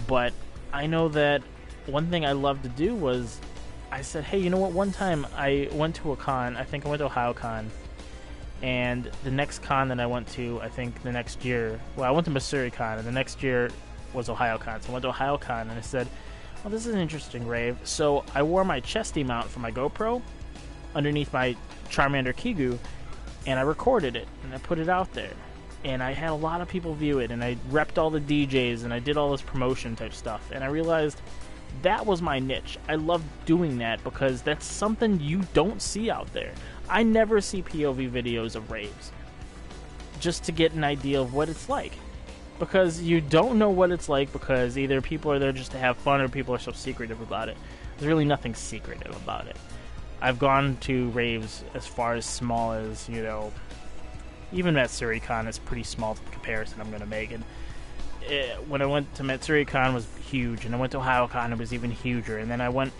A: But I know that one thing I loved to do was, I said, hey, you know what, one time I went to a con, I think I went to OhioCon, and the next con that I went to, I think the next year, well, I went to MissouriCon, and the next year was OhioCon. So I went to OhioCon, and I said, well, this is an interesting rave. So I wore my chesty mount for my GoPro underneath my Charmander Kigu, and I recorded it, and I put it out there. And I had a lot of people view it, and I repped all the DJs, and I did all this promotion type stuff. And I realized that was my niche. I love doing that because that's something you don't see out there. I never see POV videos of raves, just to get an idea of what it's like. because you don't know what it's like, because either people are there just to have fun or people are so secretive about it. There's really nothing secretive about it. I've gone to raves as far as small as, you know, even MatsuriCon is pretty small comparison I'm going to make. And when I went to MatsuriCon, it was huge, and I went to OhioCon, it was even huger, and then I went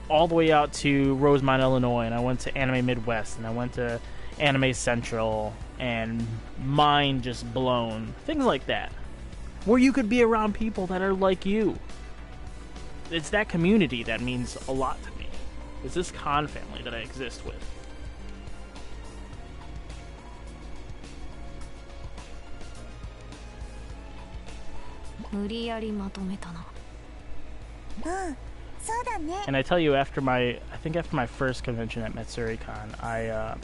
A: all the way out to Rosemont, Illinois, and I went to Anime Midwest, and I went to Anime Central, and mind just blown. Things like that, where you could be around people that are like you. It's that community that means a lot to me. It's this con family that I exist with. And I tell you, after my first convention at MatsuriCon, I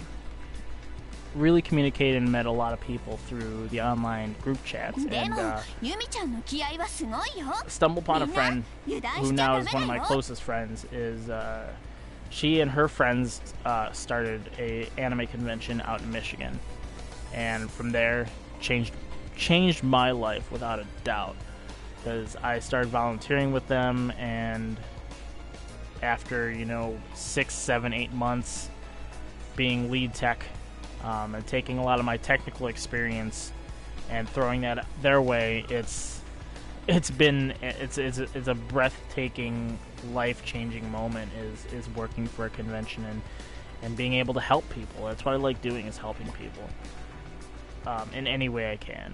A: really communicated and met a lot of people through the online group chats, and stumbled upon a friend who now is one of my closest friends. Is she and her friends started a anime convention out in Michigan, and from there changed my life without a doubt, because I started volunteering with them, and after 6, 7, 8 months being lead tech, and taking a lot of my technical experience and throwing that their way, it's a breathtaking, life-changing moment is working for a convention and being able to help people. That's what I like doing, is helping people in any way I can.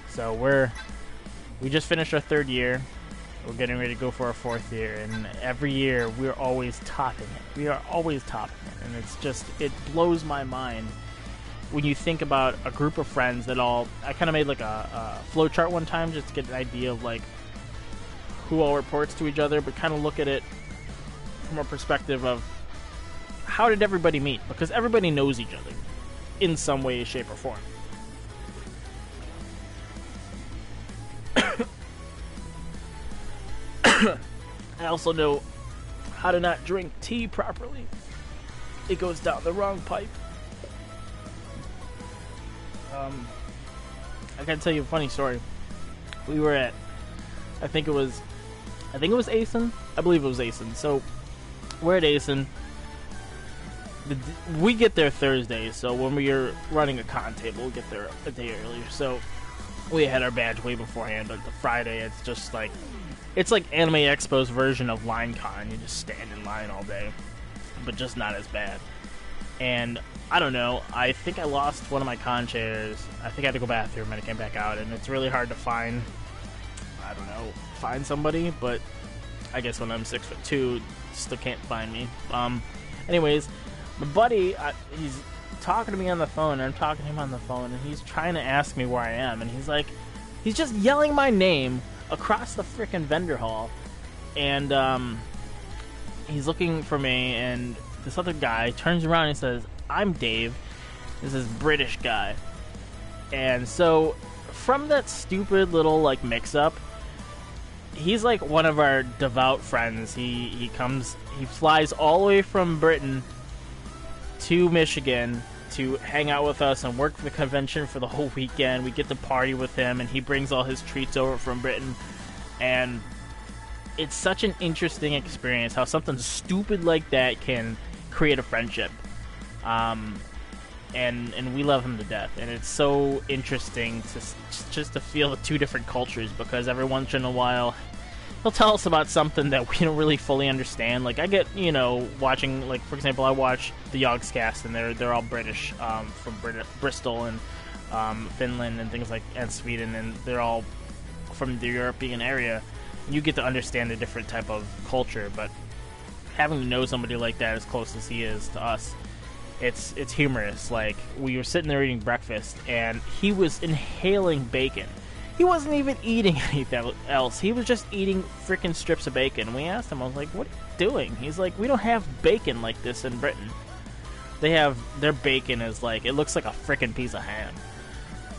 A: So we just finished our 3rd year. We're getting ready to go for our 4th year, and every year we're always topping it. We are always topping it, and it blows my mind when you think about a group of friends that all... I kind of made like a flow chart one time just to get an idea of like who all reports to each other, but kind of look at it from a perspective of how did everybody meet? Because everybody knows each other in some way, shape, or form. I also know how to not drink tea properly. It goes down the wrong pipe. I gotta tell you a funny story. We were at, I think it was ASIN. I believe it was ASIN. So we're at ASIN. We get there Thursday, so when we are running a con table, we get there a day earlier. So we had our badge way beforehand, but the Friday, it's just like, it's like Anime Expo's version of LineCon. You just stand in line all day, but just not as bad. And I don't know, I think I lost one of my con chairs. I think I had to go bathroom and I came back out, and it's really hard to find somebody, but I guess when I'm 6'2", still can't find me. Anyways, my buddy, he's talking to me on the phone, and I'm talking to him on the phone, and he's trying to ask me where I am, and he's just yelling my name across the frickin' vendor hall, and he's looking for me, and this other guy turns around and says, "I'm Dave." This is British guy. And so from that stupid little like mix-up, he's like one of our devout friends. He flies all the way from Britain to Michigan to hang out with us and work for the convention for the whole weekend. We get to party with him, and he brings all his treats over from Britain, and it's such an interesting experience how something stupid like that can create a friendship. And we love him to death, and it's so interesting to feel the two different cultures, because every once in a while he'll tell us about something that we don't really fully understand. Like I get, watching, like for example, I watch the Yogscast, and they're all British, from Bristol and Finland and things like, and Sweden, and they're all from the European area. You get to understand a different type of culture, but having to know somebody like that as close as he is to us, it's humorous. Like, we were sitting there eating breakfast, and he was inhaling bacon. He wasn't even eating anything else. He was just eating freaking strips of bacon. We asked him, I was like, "What are you doing?" He's like, "We don't have bacon like this in Britain. Their bacon is like, it looks like a freaking piece of ham.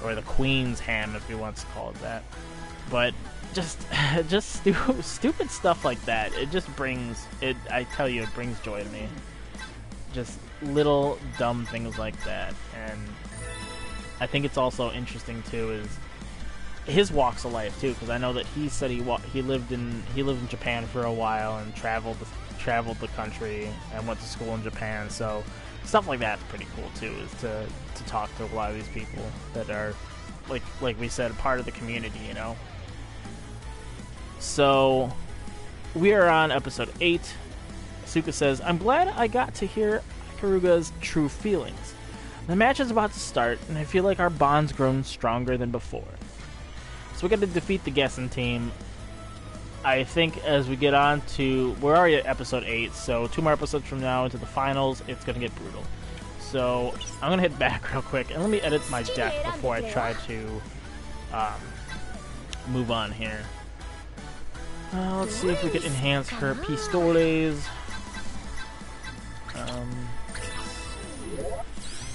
A: Or the Queen's ham, if you want to call it that." But just stupid stuff like that. It just brings it. I tell you, it brings joy to me. Just little dumb things like that, and I think it's also interesting too is his walks of life too, because I know that he said he lived in Japan for a while and traveled the country and went to school in Japan. So stuff like that's pretty cool too, is to talk to a lot of these people that are like we said, part of the community, you know. So we are on episode 8. Asuka says, "I'm glad I got to hear Ikaruga's true feelings. The match is about to start, and I feel like our bond's grown stronger than before. So we got to defeat the Gessen team. I think as we get on to... We're already at episode 8, so 2 more episodes from now into the finals, it's going to get brutal. So I'm going to hit back real quick, and let me edit my deck before I try to move on here. Let's see if we can enhance her pistoles.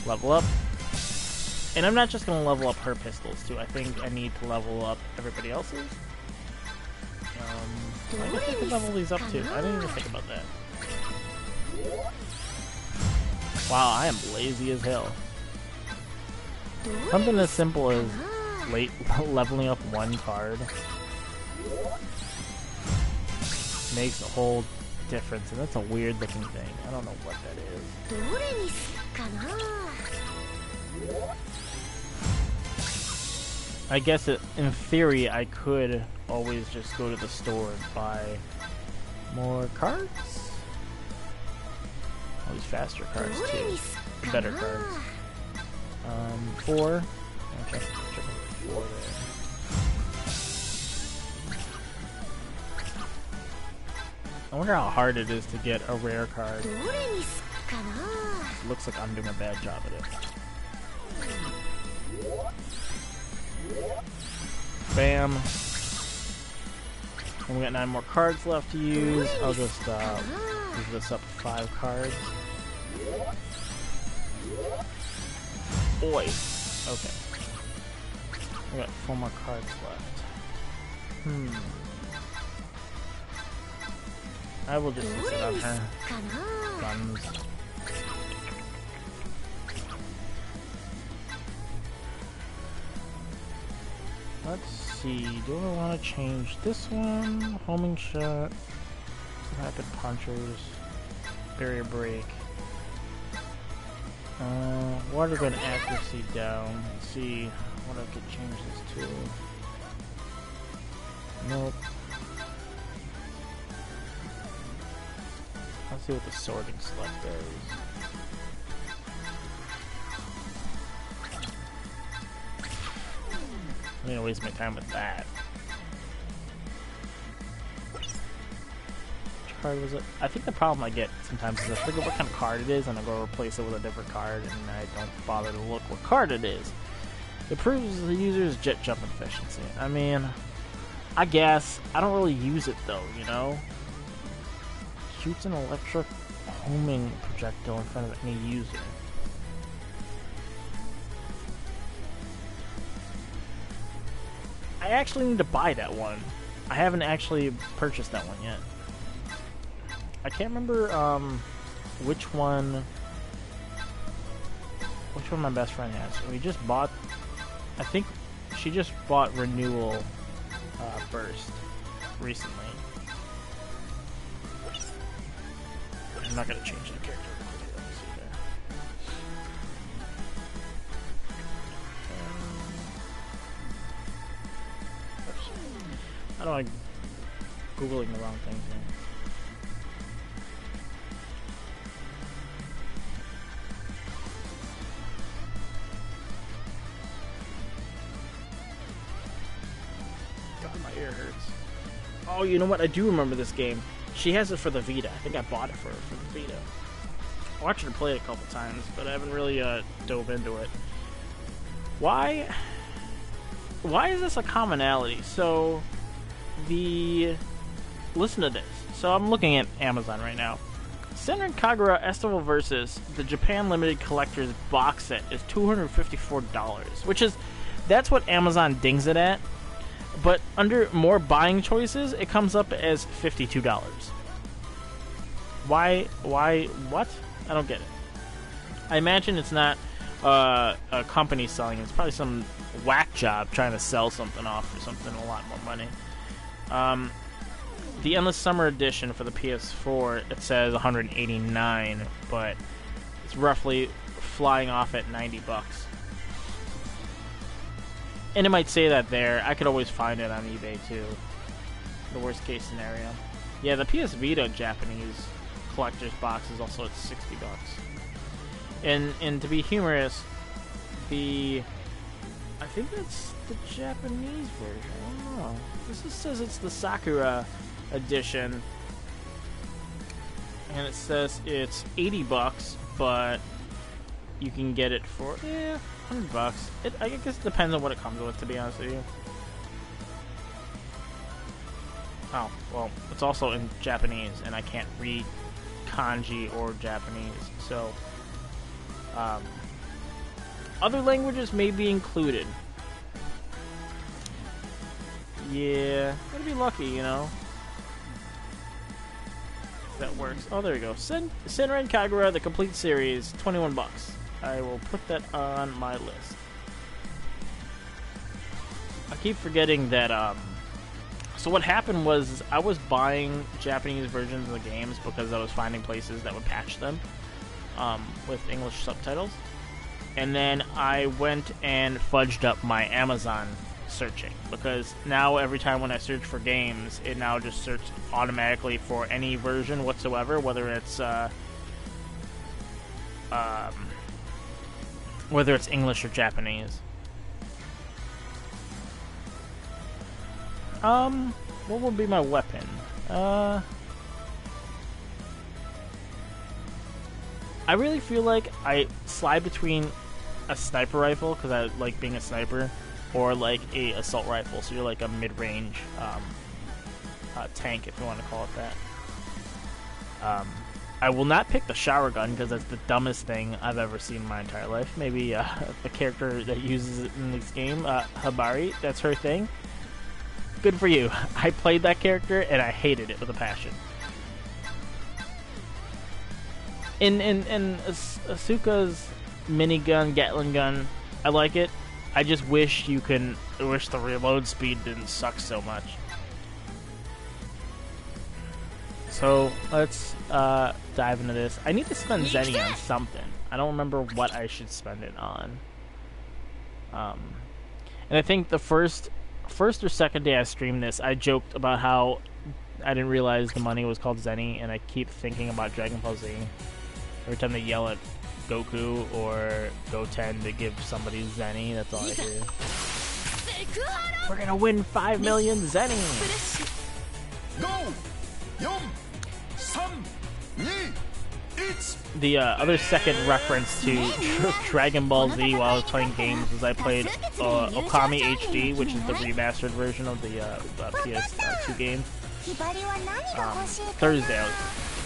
A: Level up. And I'm not just going to level up her pistols, too. I think I need to level up everybody else's. I guess I could level these up, too. I didn't even think about that. Wow, I am lazy as hell. Something as simple as leveling up one card makes a whole difference, and that's a weird looking thing. I don't know what that is. I guess in theory I could always just go to the store and buy more cards. All these faster cards too. Better cards. 4. Okay, check 4 there. I wonder how hard it is to get a rare card. It looks like I'm doing a bad job at it. Bam. And we got 9 more cards left to use. I'll just move this up 5 cards. Boy. Okay. We got 4 more cards left. I will just use it on her. Guns. Let's see, do I want to change this one? Homing shot, rapid punchers, barrier break, water gun accuracy down. Let's see what I could change this to. Nope. Let's see what the sorting select does. I'm gonna waste my time with that. Which card was it? I think the problem I get sometimes is I forget what kind of card it is and I go replace it with a different card and I don't bother to look what card it is. It proves the user's jet jump efficiency. I mean, I guess. I don't really use it though, you know? Shoots an electric homing projectile in front of any user. I actually need to buy that one. I haven't actually purchased that one yet. I can't remember which one my best friend has. We just bought, I think she just bought Renewal Burst recently. I'm not gonna change the character. Let me see there. I don't like googling the wrong things here. God, my ear hurts. Oh, you know what? I do remember this game. She has it for the Vita. I think I bought it for her for the Vita. I watched her play it a couple times, but I haven't really dove into it. Why is this a commonality? So, listen to this. So I'm looking at Amazon right now. Senran Kagura Estival Versus, the Japan Limited Collector's box set is $254, that's what Amazon dings it at. But under more buying choices, it comes up as $52. Why, what? I don't get it. I imagine it's not a company selling it. It's probably some whack job trying to sell something off for something a lot more money. The Endless Summer Edition for the PS4, it says 189, but it's roughly flying off at $90. And it might say that there. I could always find it on eBay too. The worst case scenario. Yeah, the PS Vita Japanese collector's box is also at $60. And to be humorous, I think that's the Japanese version. I don't know. This just says it's the Sakura edition, and it says it's $80, but you can get it for $100. I guess it depends on what it comes with, to be honest with you. Oh, well, it's also in Japanese, and I can't read kanji or Japanese, so other languages may be included. Yeah, gotta be lucky, you know. That works. Oh, there we go. Senran Kagura, the complete series, $21. I will put that on my list. I keep forgetting that, so what happened was I was buying Japanese versions of the games because I was finding places that would patch them, with English subtitles. And then I went and fudged up my Amazon searching, because now every time when I search for games, it now just searches automatically for any version whatsoever, whether it's English or Japanese. What would be my weapon? I really feel like I slide between a sniper rifle, because I like being a sniper, or like a assault rifle, so you're like a mid-range tank, if you want to call it that. I will not pick the shower gun, because that's the dumbest thing I've ever seen in my entire life. Maybe a character that uses it in this game, Habari, that's her thing. Good for you. I played that character, and I hated it with a passion. In Asuka's minigun, Gatling gun, I like it. I just wish the reload speed didn't suck so much. So let's dive into this. I need to spend Zenny on something. I don't remember what I should spend it on. And I think the first or second day I streamed this, I joked about how I didn't realize the money was called Zenny, and I keep thinking about Dragon Ball Z. Every time they yell at Goku or Goten to give somebody Zenny, that's all I hear. We're gonna win 5 million Zenny! The other second reference to Dragon Ball Z while I was playing games was I played Okami HD, which is the remastered version of the PS2 game. Thursday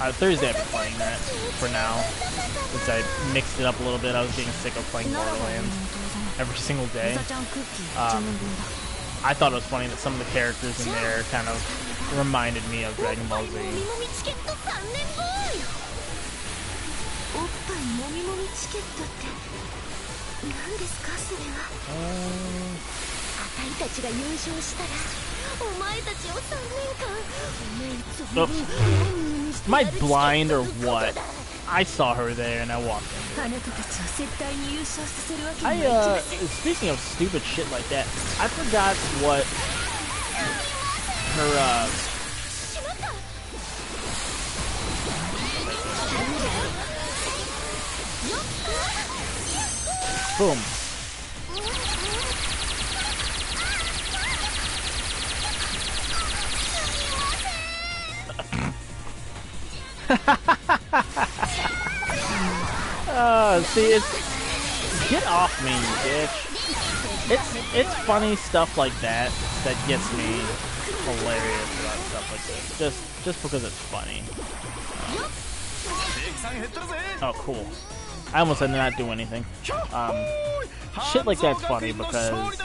A: I've been playing that for now, since I mixed it up a little bit. I was getting sick of playing Borderlands every single day. I thought it was funny that some of the characters in there kind of reminded me of Dragon Ball Z. Am I blind or what? I saw her there and I walked into it. Speaking of stupid shit like that, I forgot what her, boom. See, get off me, you bitch. It's funny stuff like that that gets me hilarious about stuff like this. Just because it's funny. Oh, cool. I almost did not do anything. Shit like that's funny because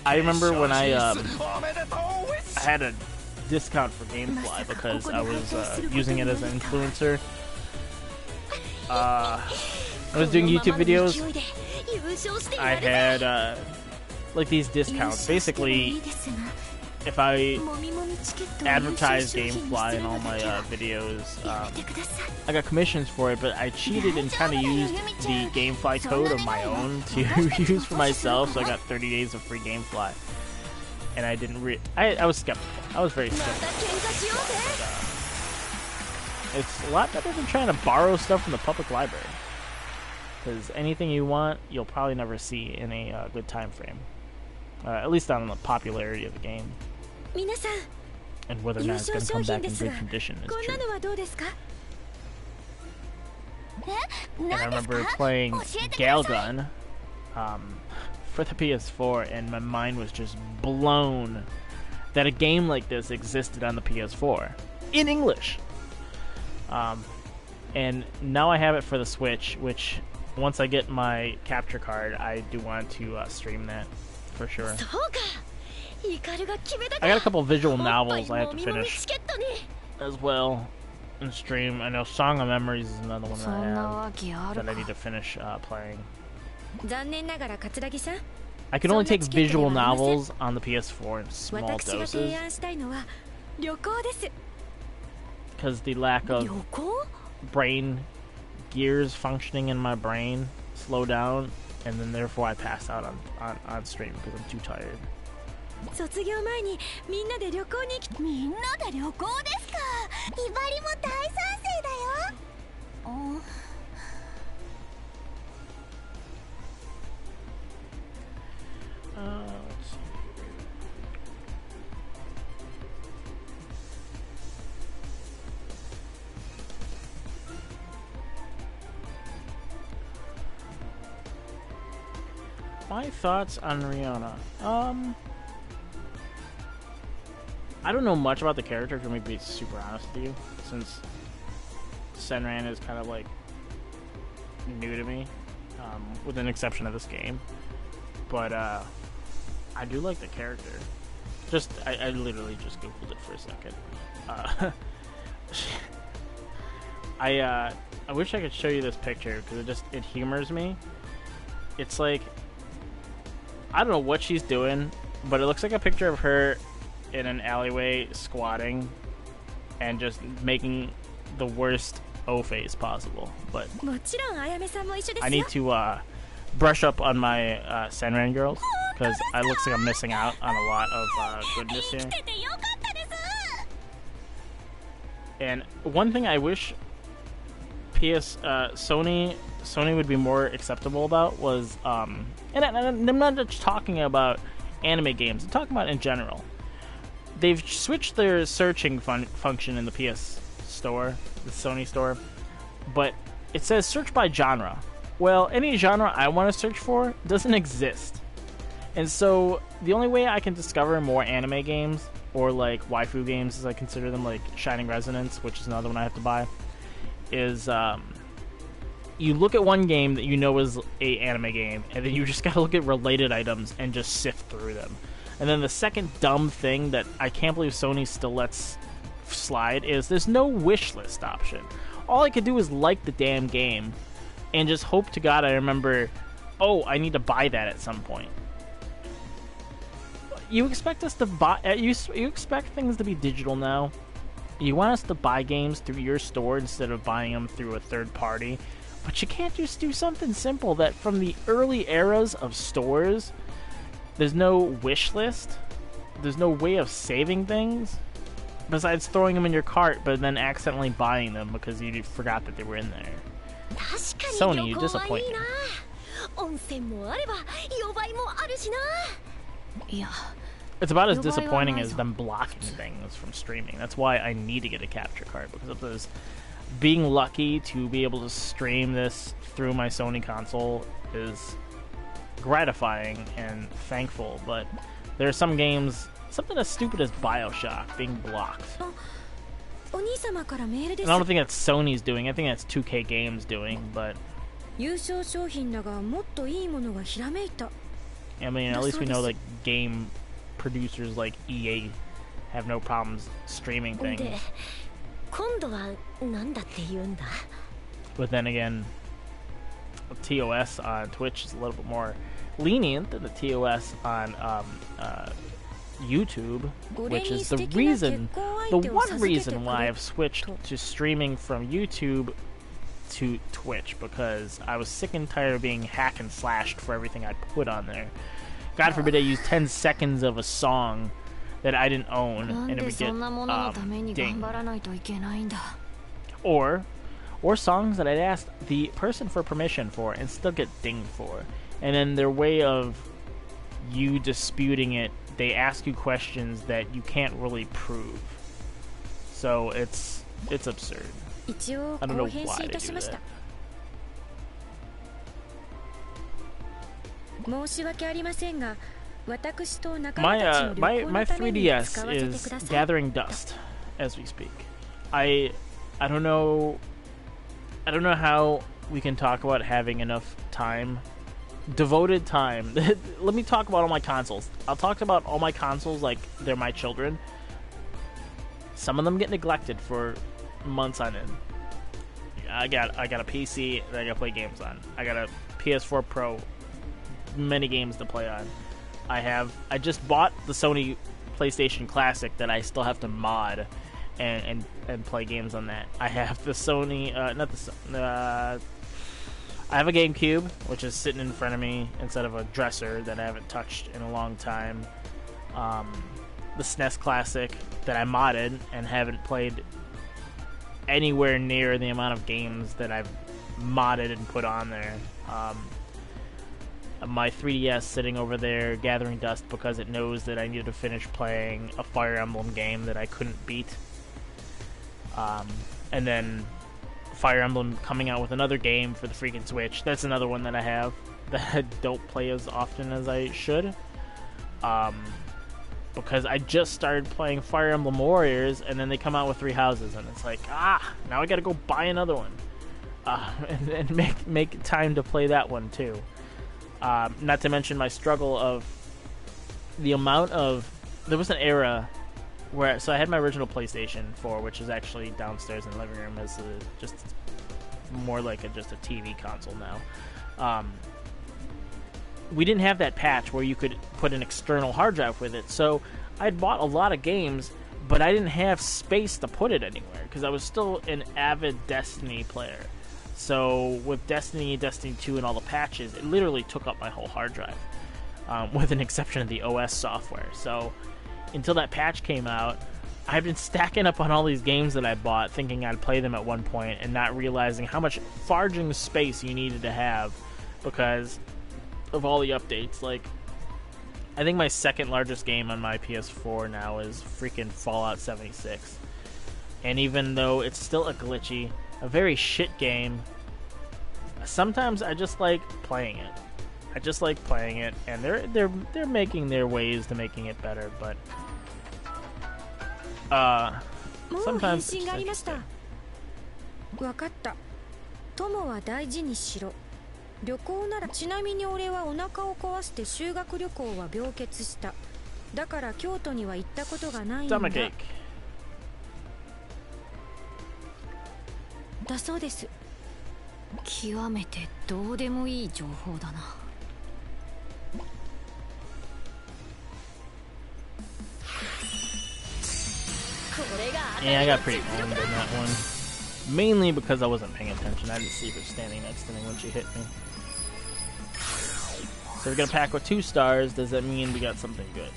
A: I remember when I had a discount for GameFly because I was using it as an influencer. I was doing YouTube videos, I had like these discounts. Basically, if I advertise GameFly in all my videos, I got commissions for it, but I cheated and kind of used the GameFly code of my own to use for myself, so I got 30 days of free GameFly. And I didn't I was skeptical. I was very skeptical. But, it's a lot better than trying to borrow stuff from the public library. Because anything you want, you'll probably never see in a good time frame. At least on the popularity of the game. And whether or not it's going to come back in good condition is true. And I remember playing Galgun for the PS4, and my mind was just blown that a game like this existed on the PS4 in English. And now I have it for the Switch, which once I get my capture card, I do want to stream that for sure. I got a couple visual novels I have to finish as well and stream. I know Song of Memories is another one that I have that I need to finish playing. I can only take visual novels on the PS4 in small doses because the lack of brain gears functioning in my brain slow down, and then therefore I pass out on stream because I'm too tired. Let's see. My thoughts on Rihanna. I don't know much about the character, for me to be super honest with you, since Senran is kind of like new to me, with an exception of this game. But I do like the character. Just I literally just googled it for a second. I wish I could show you this picture because it humors me. It's like, I don't know what she's doing, but it looks like a picture of her in an alleyway squatting and just making the worst O face possible. But I need to brush up on my Senran girls because it looks like I'm missing out on a lot of goodness here. And one thing I wish Sony would be more acceptable about was, and I'm not just talking about anime games, I'm talking about in general. They've switched their searching function in the PS store, the Sony store, but it says search by genre. Well, any genre I want to search for doesn't exist. And so the only way I can discover more anime games, or like waifu games as I consider them, like Shining Resonance, which is another one I have to buy, is you look at one game that you know is a anime game, and then you just gotta look at related items and just sift through them. And then the second dumb thing that I can't believe Sony still lets slide is there's no wish list option. All I could do is like the damn game and just hope to God I remember, oh, I need to buy that at some point. You expect us to buy, you expect things to be digital now? You want us to buy games through your store instead of buying them through a third party? But you can't just do something simple that from the early eras of stores, there's no wish list, there's no way of saving things besides throwing them in your cart but then accidentally buying them because you forgot that they were in there. Sony, you disappoint me. It's about as disappointing as them blocking things from streaming. That's why I need to get a capture card, because of this. Being lucky to be able to stream this through my Sony console is gratifying and thankful, but there are some games, something as stupid as BioShock, being blocked. And I don't think that's Sony's doing, I think that's 2K Games doing, but I mean, at least we know that game producers like EA have no problems streaming things. But then again, TOS on Twitch is a little bit more lenient than the TOS on YouTube, which is the one reason why I've switched to streaming from YouTube to Twitch, because I was sick and tired of being hack and slashed for everything I put on there. God forbid I use 10 seconds of a song that I didn't own and it would get dinged. Or songs that I'd asked the person for permission for and still get dinged for. And then their way of you disputing it, they ask you questions that you can't really prove. So it's absurd. I don't know why they do that. My 3DS is gathering dust as we speak. I don't know how we can talk about having enough time, devoted time. Let me talk about all my consoles. I'll talk about all my consoles like they're my children. Some of them get neglected for months on end. I got a PC that I gotta play games on. I got a PS4 Pro, many games to play on. I just bought the Sony PlayStation Classic that I still have to mod and play games on that. I have the Sony, I have a GameCube, which is sitting in front of me instead of a dresser that I haven't touched in a long time. The SNES Classic that I modded and haven't played anywhere near the amount of games that I've modded and put on there. My 3DS sitting over there gathering dust because it knows that I need to finish playing a Fire Emblem game that I couldn't beat. And then Fire Emblem coming out with another game for the freaking Switch. That's another one that I have that I don't play as often as I should. Because I just started playing Fire Emblem Warriors, and then they come out with 3 houses, and it's like, now I gotta go buy another one. And make time to play that one too. Not to mention my struggle of the amount of... There was an era where... So I had my original PlayStation 4, which is actually downstairs in the living room as just more like just a TV console now. We didn't have that patch where you could put an external hard drive with it. So I'd bought a lot of games, but I didn't have space to put it anywhere because I was still an avid Destiny player. So with Destiny 2, and all the patches, it literally took up my whole hard drive, with an exception of the OS software. So until that patch came out, I've been stacking up on all these games that I bought, thinking I'd play them at one point, and not realizing how much farging space you needed to have because of all the updates. Like, I think my second largest game on my PS4 now is freaking Fallout 76. And even though it's still a very shit game, sometimes I just like playing it. And they're making their ways to making it better, but sometimes it's interesting.
D: わかった。友は大事にしろ。旅行なら、ちなみに俺はお腹を壊して修学旅行は病欠した。だから京都には行ったことがないんだ。だそうです。極めてどうでもいい情報だな。
A: Yeah, I got pretty owned in that one. Mainly because I wasn't paying attention. I didn't see her standing next to me when she hit me. So we got a pack with 2 stars. Does that mean we got something good?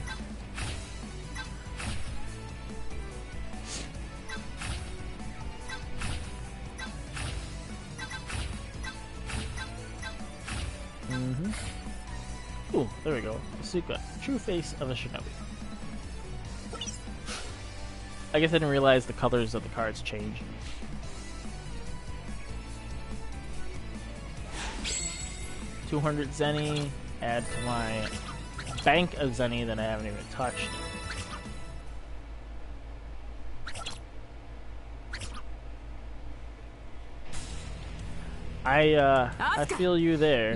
A: Ooh, there we go. Asuka, true face of a shinobi. I guess I didn't realize the colors of the cards change. $200 Zenny, add to my bank of Zenny that I haven't even touched. I feel you there.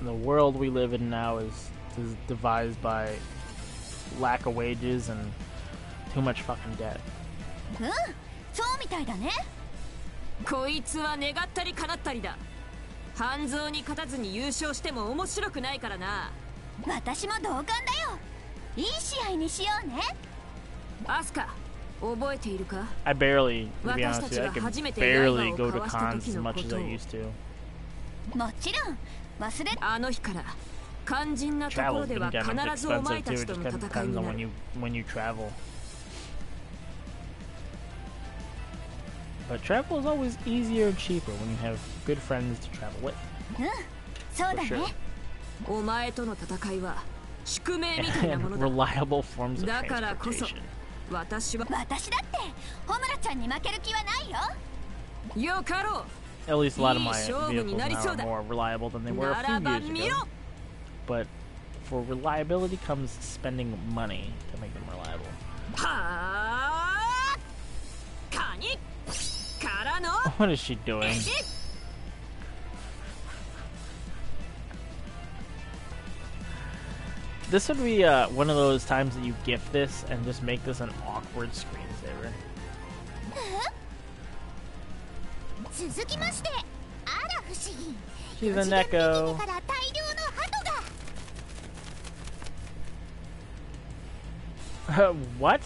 A: The world we live in now is devised by lack of wages and too much fucking debt.
D: こいつは願ったり叶ったりだ。半蔵に勝たずに優勝しても面白くないからな。
B: 私も同感だよ。いい試合にしようね。
D: アスカ、覚えているか？
A: I barely, to be honest with you, I can barely go to cons as much as I used to.
B: もちろん忘れ。
D: あの日から肝心なところ
A: Travel's
D: で
A: been
D: は
A: kind of
D: 必ずお前
A: expensive
D: た
A: too.
D: ち
A: It
D: と
A: just
D: の
A: kind of
D: 戦い
A: depends
D: に
A: on
D: なる。
A: when you travel. But travel is always easier and cheaper when you have good friends to travel with.
B: うん、そうだ
A: For sure.
B: ね。
D: お前との戦いは宿命みたいなも
A: And
D: のだ。
A: reliable forms of
D: だからこそ
A: transportation.
D: 私は
B: 私だってホムラちゃんに負ける気はないよ。
D: よかろう。
A: At least a lot of my
D: いい勝負に
A: vehicles
D: なり
A: now
D: そう
A: are
D: だ。
A: more reliable than they were
D: な
A: a
D: ら
A: few
D: ば
A: years
D: 見ろ。
A: ago. But for reliability comes spending money to make them reliable.
D: はあ。カニからの。
A: What is she doing? This would be one of those times that you gift this and just make this an awkward screensaver.
B: 続きまして、あら不思議。
A: She's a Neko.
B: から大量の鳩が。
A: What?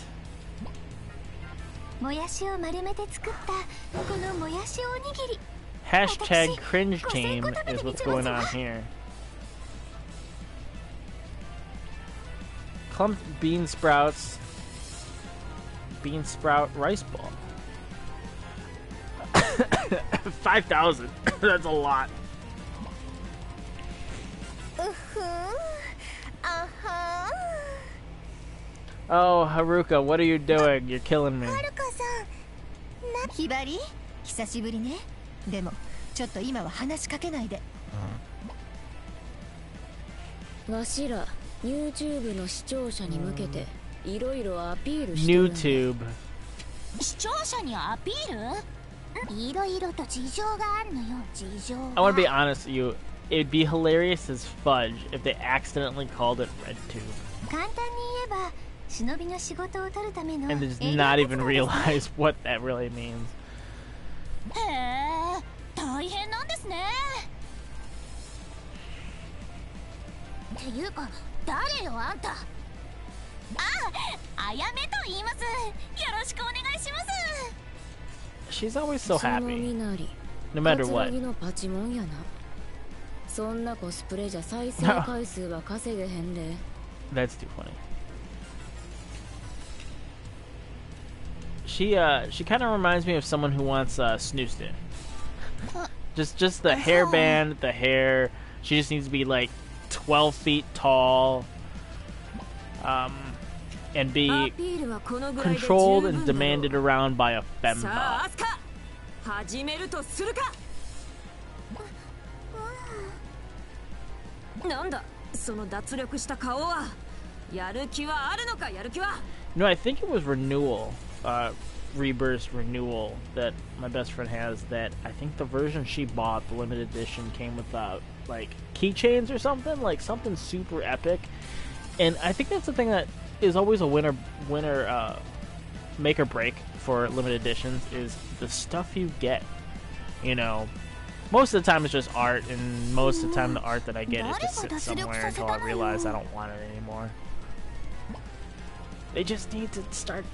B: もやしを丸めて作ったこのもやしおにぎり。
A: Hashtag cringe team is what's going on here. Clump bean sprouts. Bean sprout rice ball. 5,000. That's a lot.
B: うふん。あは
A: Oh, Haruka, what are you doing? You're killing me.
B: はるかさん。ひばり、久しぶりね。でもちょっと今は話しかけないで。
D: わしら YouTube の視聴者に向けていろいろアピールしてるんだ。
A: YouTube.
B: 視聴者にアピール？いろいろと事情があるのよ。事情が。
A: I want to be honest with you. It'd be hilarious as fudge if they accidentally called it RedTube
B: 簡単に言えば忍びの仕事を取るための。
A: and just not even realize what that really means.
B: へえ、大変なんですね。っていうか、誰よあんた。あやめと言います。よろしくお願いします。
A: She's always so
D: その
A: happy,
D: 身なり
A: no matter
D: 葛
A: what.
D: 城のパチモンやな。そんなコスプレじゃ再生回数は稼げへんで。
A: That's too funny. She kind of reminds me of someone who wants snoozed. Just the hairband, the hair. She just needs to be like 12 feet tall, and be
D: アピールはこのぐらいで十
A: controlled
D: 分
A: and
D: だろう。
A: demanded around by a
D: さあ
A: femba.
D: アスカ、始めるとするか。なんだその脱力した顔は。やる気はあるのか。やる気は。
A: No, I think it was Renewal, Rebirth Renewal that my best friend has. That I think the version she bought, the limited edition, came with like keychains or something, like something super epic. And I think that's the thing that is always a winner make or break for limited editions is the stuff you get. You know, most of the time it's just art, and most of the time the art that I get is just sit somewhere until I realize I don't want it anymore. They just need to start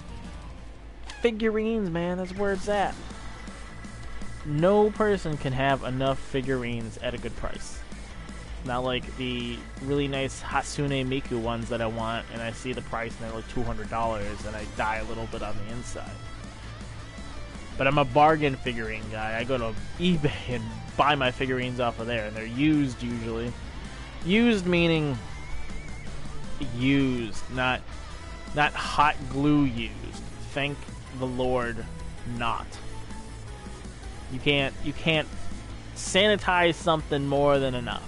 A: figurines, man. That's where it's at. No person can have enough figurines at a good price. Not like the really nice Hatsune Miku ones that I want, and I see the price and they're like $200, and I die a little bit on the inside. But I'm a bargain figurine guy. I go to eBay and buy my figurines off of there, and they're used usually. Used meaning used, not hot glue used. Thank the Lord, not. You can't sanitize something more than enough.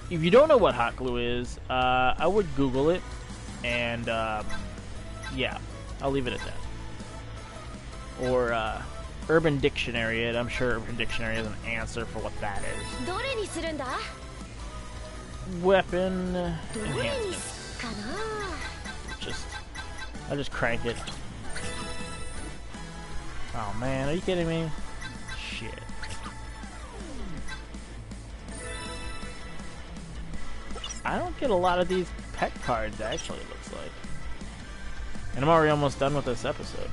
A: If you don't know what hot glue is, I would Google it, and yeah, I'll leave it at that. Or Urban Dictionary it. I'm sure Urban Dictionary has an answer for what that is.
D: どれにするんだ。
A: Weapon
D: どれに
A: enhancements.
D: かな。
A: I'll just crank it. Oh man, are you kidding me? Shit. I don't get a lot of these pet cards, actually, it looks like. And I'm already almost done with this episode.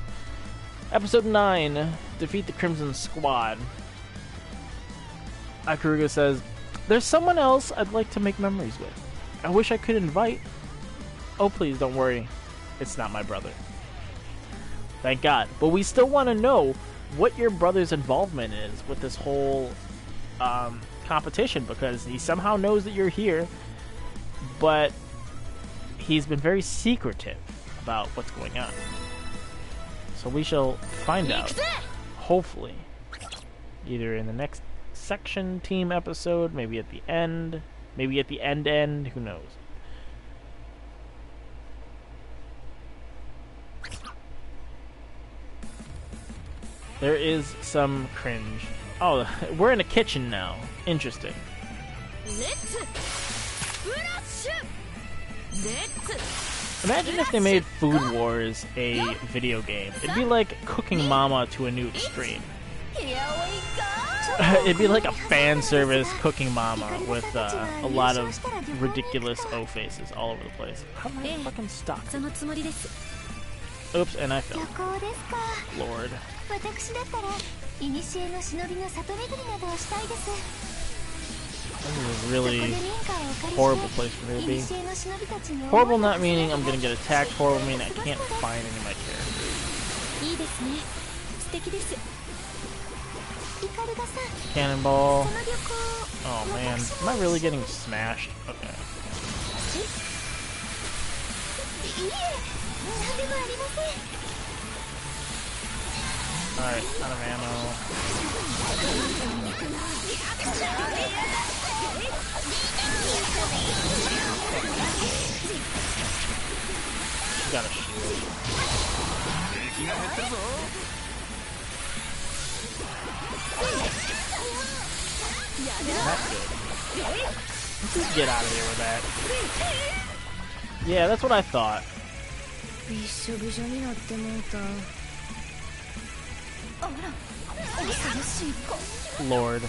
A: Episode 9, Defeat the Crimson Squad. Ikaruga says, there's someone else I'd like to make memories with. I wish I could invite. Oh, please, don't worry. It's not my brother. Thank God. But we still want to know what your brother's involvement is with this whole competition, because he somehow knows that you're here, but he's been very secretive about what's going on. So we shall find out, hopefully, either in the next section team episode, maybe at the end, who knows. There is some cringe. Oh, we're in a kitchen now. Interesting. Imagine if they made Food Wars a video game. It'd be like Cooking Mama to a new extreme. It'd be like a fan service Cooking Mama with a lot of ridiculous O faces all over the place. How am I fucking stuck? Oops, and I fell. Lord. This is a really horrible place for me to be. Horrible not meaning I'm gonna get attacked, horrible meaning I can't find any of my characters. Cannonball. Oh man, am I really getting smashed? Okay. Alright, out of ammo. She got a shield. That's good. Let's get out of here with that. Yeah, that's what I thought. Lord.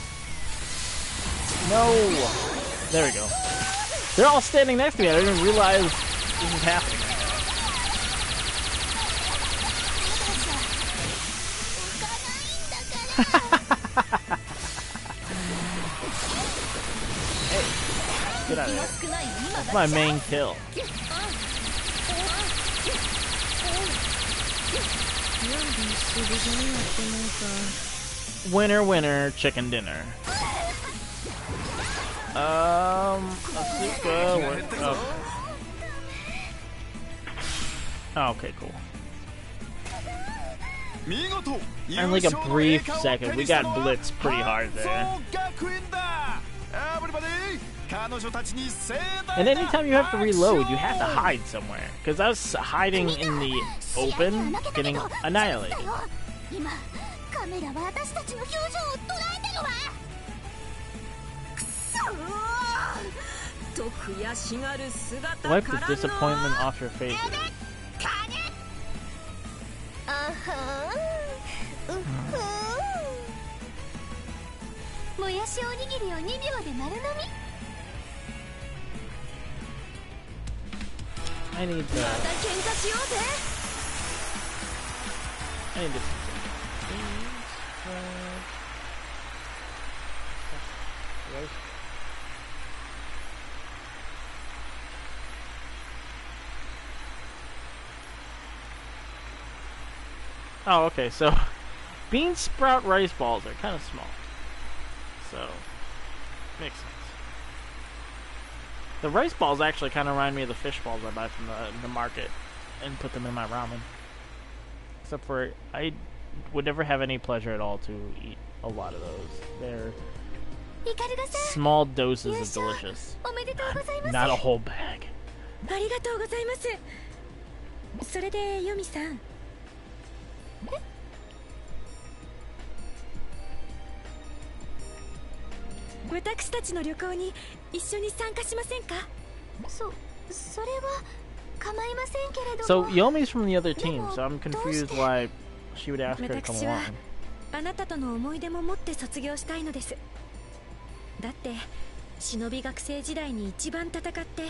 A: No! There we go. They're all standing next to me. I didn't even realize this was happening. Hey, get out of here. That's my main kill. Winner, winner, chicken dinner. Asuka, oh, okay, cool. And like a brief second, we got blitzed pretty hard there. And anytime you have to reload, you have to hide somewhere. Because I was hiding in the open, getting annihilated. Wipe the disappointment off your face. I need to... Oh, okay, so bean sprout rice balls are kind of small. So, makes sense. The rice balls actually kind of remind me of the fish balls I buy from the market and put them in my ramen. Except for, I would never have any pleasure at all to eat a lot of those. They're small doses of delicious. Not a whole bag.
D: 私たちの旅行に一緒に参加しませんか?
B: それは構いませんけれども。
A: So Yomi's from the other team, so I'm confused why she would ask her to come
D: 私は
A: along.
D: あなたとの思い出も持って卒業したいのです。だって忍び学生時代に一番戦って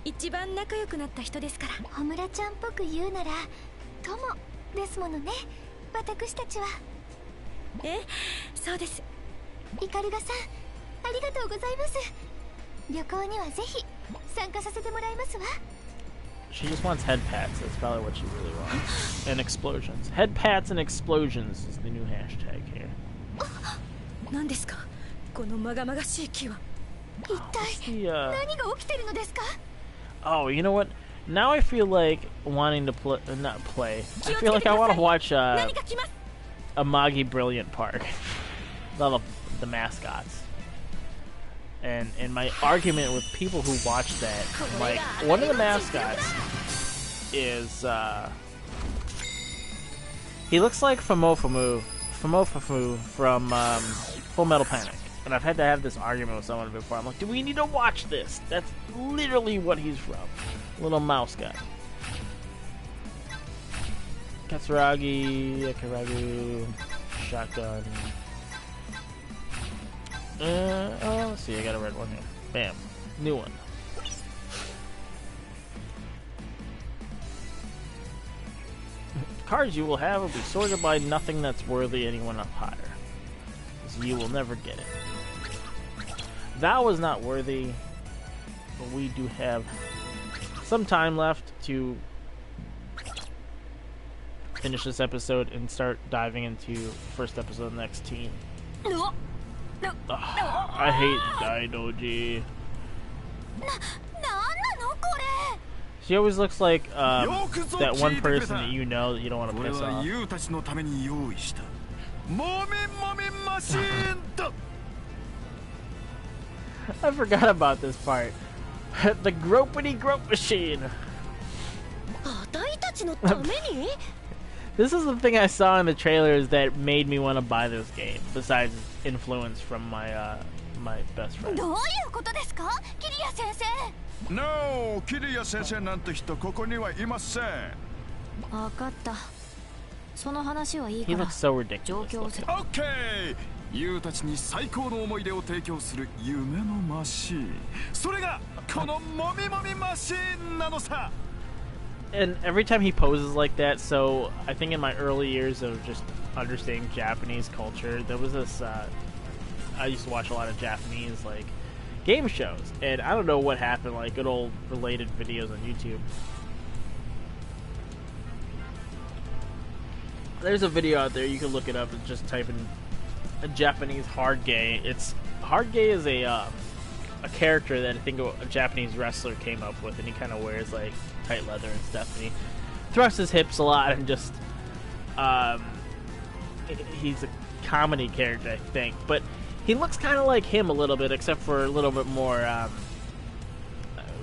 D: 一番仲良くなった人ですから。
B: 小村ちゃんっぽく言うなら友ですものね、私たちは。
D: え、そうです。
B: イカルガさん、ありがとうございます。旅行にはぜひ参加させてもらいますわ。
A: She just wants head pats. That's probably what she really wants. And explosions. Head pats and explosions is the new hashtag here.
D: 何ですかこのまがまがしい木は。
B: 一体何が起きてるのですか？
A: Oh, you know what? Now I feel like wanting to not play. I feel like I want to watch Amagi Brilliant Park. All the mascots. And my argument with people who watch that, like, one of the mascots is, he looks like Famofamu from Full Metal Panic. And I've had to have this argument with someone before. I'm like, do we need to watch this? That's literally what he's from. Little mouse guy. Katsuragi, Yakaragu, Shotgun. Oh, let's see, I got a red one here. Bam. New one. Cards you will have will be sorted by nothing that's worthy anyone up higher. So you will never get it. That was not worthy, but we do have some time left to finish this episode and start diving into the first episode of the next team. I hate Daidoji. She always looks like that one person that you know that you don't want to piss off. I forgot about this part. The gropity grope machine. This is the thing I saw in the trailers that made me want to buy this game, besides influence from my my best friend.
E: No, Kiriya sensei なんて人ここにはいません。
D: わかった。その話はいいか
A: He
D: ら。
A: looks so ridiculous.
E: OK! ユウたちに最高の思い出を提供する夢のマシーン。それがこのもみもみマシーンなのさ。
A: And every time he poses like that, so I think in my early years of just understanding Japanese culture, there was this, I used to watch a lot of Japanese, like, game shows, and I don't know what happened, like, good old related videos on YouTube. There's a video out there, you can look it up and just type in a Japanese hard gay. Hard gay is a character that I think a Japanese wrestler came up with, and he kind of wears, like, tight leather and stuff, and he thrusts his hips a lot, and just, he's a comedy character, I think, but he looks kind of like him a little bit, except for a little bit more,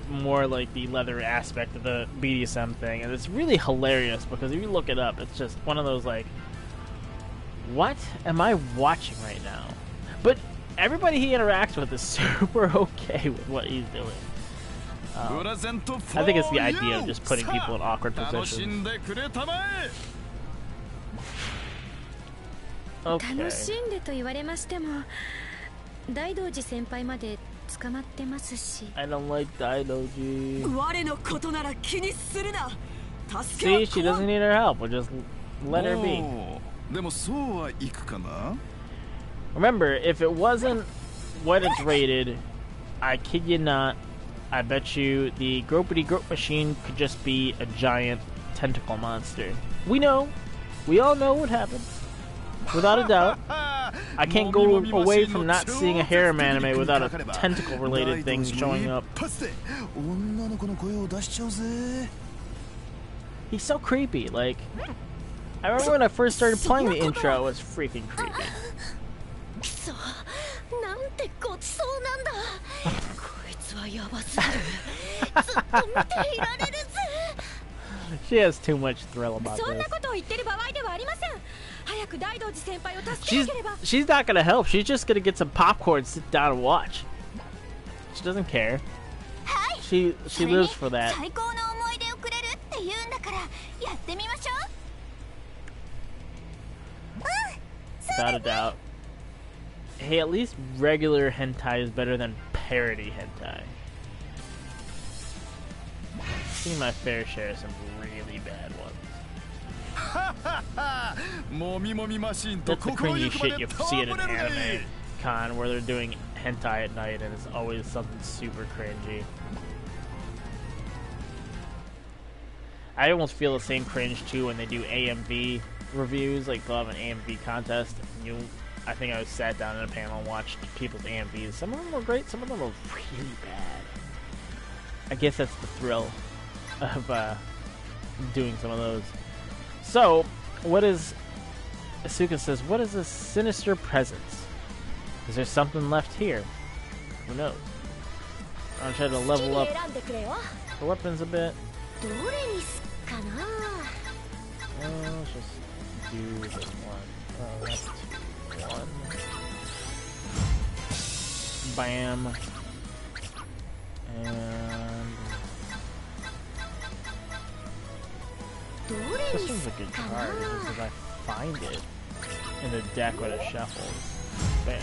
A: more like the leather aspect of the BDSM thing, and it's really hilarious, because if you look it up, it's just one of those, like, what am I watching right now? But everybody he interacts with is super okay with what he's doing. I think it's the idea of just putting people in awkward positions. Okay.
D: 楽しんでと言われましても、大道寺先輩まで捕まってますし。
A: I don't like Daidoji.
F: 我のことなら気にするな。助け
A: See, she doesn't need our help. We'll just let her be.
E: でもそうはいくかな?
A: Remember, if it wasn't what it's rated, I kid you not, I bet you the gropity grope machine could just be a giant tentacle monster. We all know what happened. Without a doubt. I can't go away from not seeing a harem anime without a tentacle-related thing showing up. He's so creepy, like... I remember when I first started playing the intro, it was freaking creepy. She has too much thrill about this. She's not gonna help. She's just gonna get some popcorn, sit down and watch. She doesn't care. She lives for that. without a doubt. Hey, at least regular hentai is better than parody hentai. I've seen my fair share of some really bad ones. That's the cringy shit you see at an anime con where they're doing hentai at night and it's always something super cringy. I almost feel the same cringe too when they do AMV reviews, like they'll have an AMV contest. And I think I sat down in a panel and watched people's AMVs. Some of them were great, some of them were really bad. I guess that's the thrill of doing some of those. So, what is... Asuka says, what is this sinister presence? Is there something left here? Who knows? I'll try to level up the weapons a bit. Let's just do this one. Oh, that's one. Bam. And... this one's a good card because if I find it in the deck when it shuffles, bam.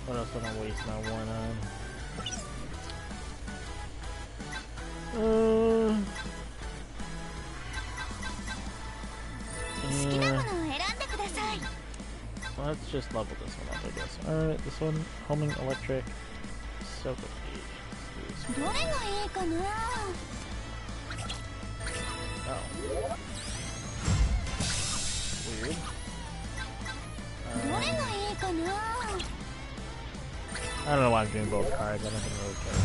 A: What else would I waste my one on? Let's just level this one up, I guess. Alright, this one, homing electric, so complete. Oh. Weird. I don't know why I'm doing both cards, I don't think I really care.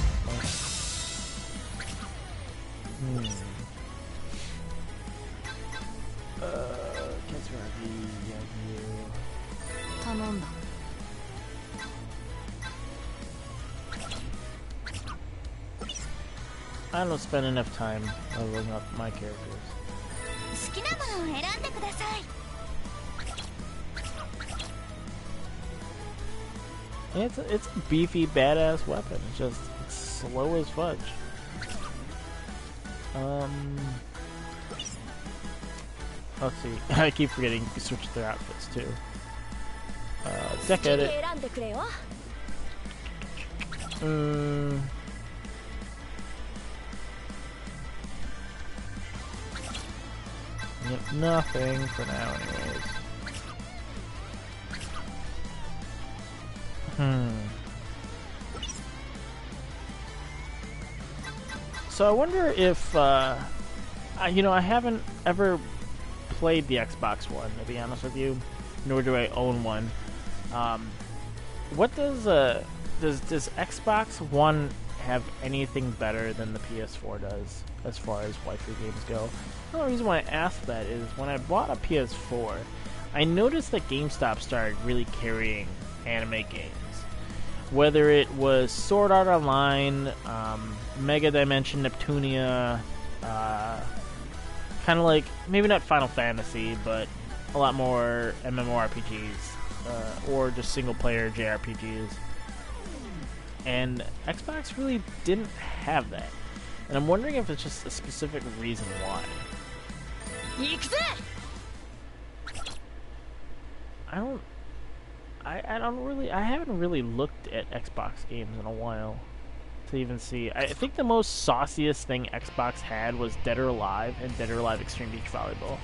A: I don't spend enough time leveling up my characters. It's a beefy, badass weapon. It's slow as fudge. Let's see. I keep forgetting to switch their outfits too. Deck edit. Yep, nothing for now, anyways. So I wonder if, you know, I haven't ever played the Xbox One, to be honest with you, nor do I own one. What does Xbox One have anything better than the PS4 does as far as waifu games go? The only reason why I asked that is when I bought a PS4, I noticed that GameStop started really carrying anime games. Whether it was Sword Art Online, Mega Dimension Neptunia, kind of like, maybe not Final Fantasy, but a lot more MMORPGs, or just single-player JRPGs. And Xbox really didn't have that. And I'm wondering if it's just a specific reason why. I haven't really looked at Xbox games in a while to even see. I think the most sauciest thing Xbox had was Dead or Alive and Dead or Alive Extreme Beach Volleyball.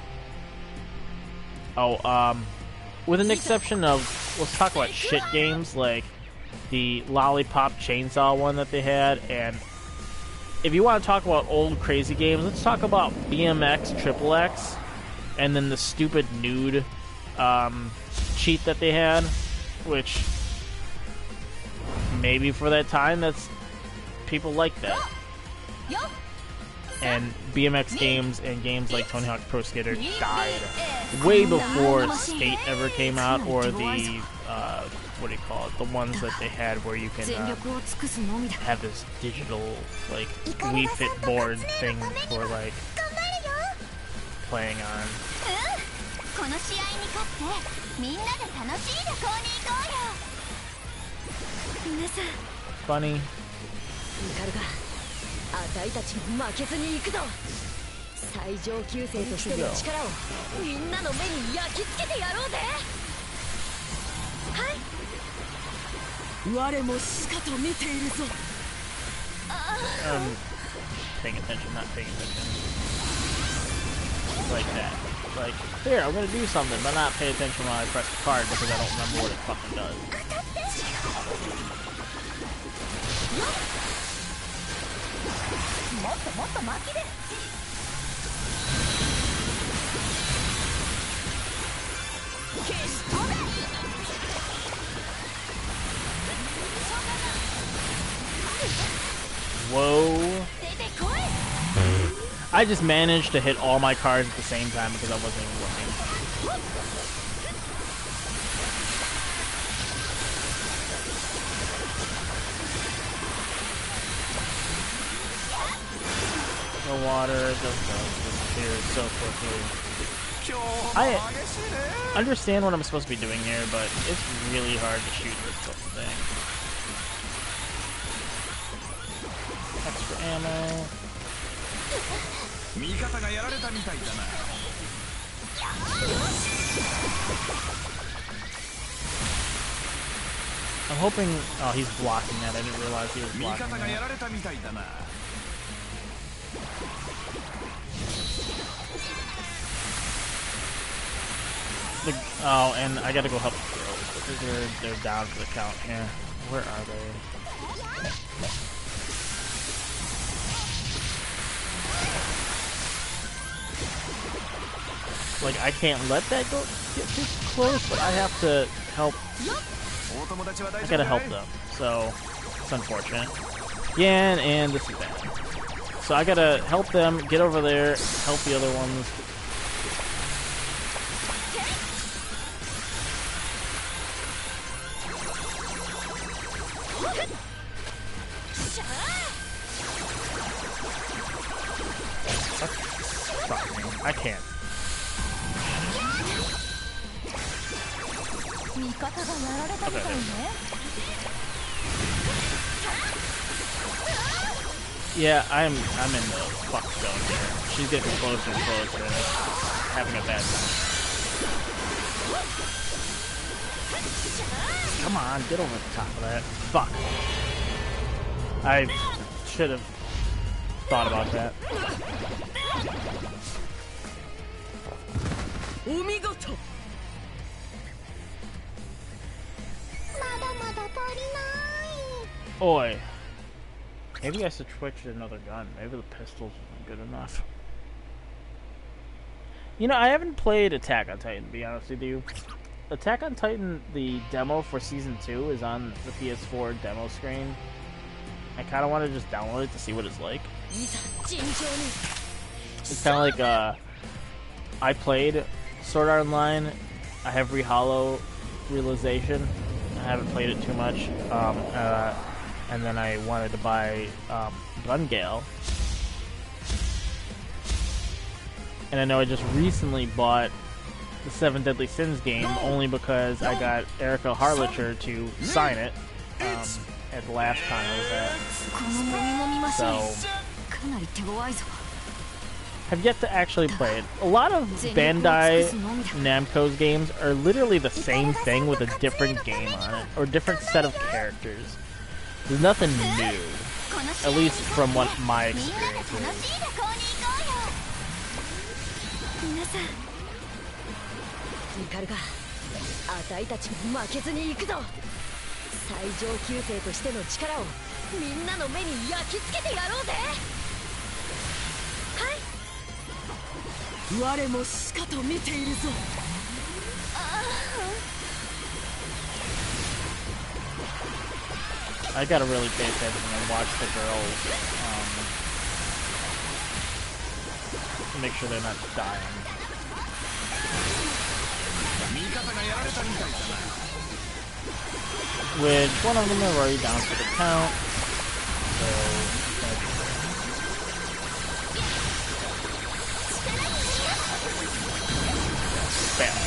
A: Oh, with an exception of, let's talk about shit games like the Lollipop Chainsaw one that they had, and if you want to talk about old crazy games, let's talk about BMX XXX, and then the stupid nude cheat that they had, which maybe for that time, that's people like that. And BMX games and games like Tony Hawk's Pro Skater died way before Skate ever came out, or the what do you call it? The ones that they had where you can have this digital like Wii Fit board thing for like playing on. Funny.
D: 最上級生としての力をみんなの目に焼き付けてやろうぜ。はい。
F: 我もしかと見ているぞ。
A: Paying attention, not paying attention. Like that. Like, here, I'm gonna do something, but not pay attention when I press the card because I don't remember what it fucking does. Whoa. I just managed to hit all my cards at the same time because I wasn't even looking. The water just disappears so quickly. I understand what I'm supposed to be doing here, but it's really hard to shoot this thing. Extra ammo. I'm hoping. Oh, he's blocking that. I didn't realize he was blocking that. Oh, and I gotta go help the girls because they're down for the count here. Where are they? Like, I can't let that get too close, but I have to help. I gotta help them, so it's unfortunate. Yeah, and this is bad. So I gotta help them get over there, help the other ones. Fuck me. I can't. Okay, yeah, I'm in the fuck zone here. She's getting closer and closer and having a bad time. Come on, get over the top of that. Fuck. I should have thought about that. Oi. Maybe I should switch to another gun. Maybe the pistols aren't good enough. You know, I haven't played Attack on Titan, to be honest with you. Attack on Titan, the demo for Season 2 is on the PS4 demo screen. I kind of want to just download it to see what it's like. It's kind of like, I played Sword Art Online. I have Rehollow Realization. I haven't played it too much. And then I wanted to buy Gun Gale. And I know I just recently bought the 7 Deadly Sins game only because I got Erica Harlacher to sign it at the last con I was at. So, have yet to actually play it. A lot of Bandai Namco's games are literally the same thing with a different game on it, or a different set of characters. There's nothing new, at least from what my experience is. I gotta really pay attention and watch the girls, to make sure they're not dying. Which one of them are already down for the count, so bam.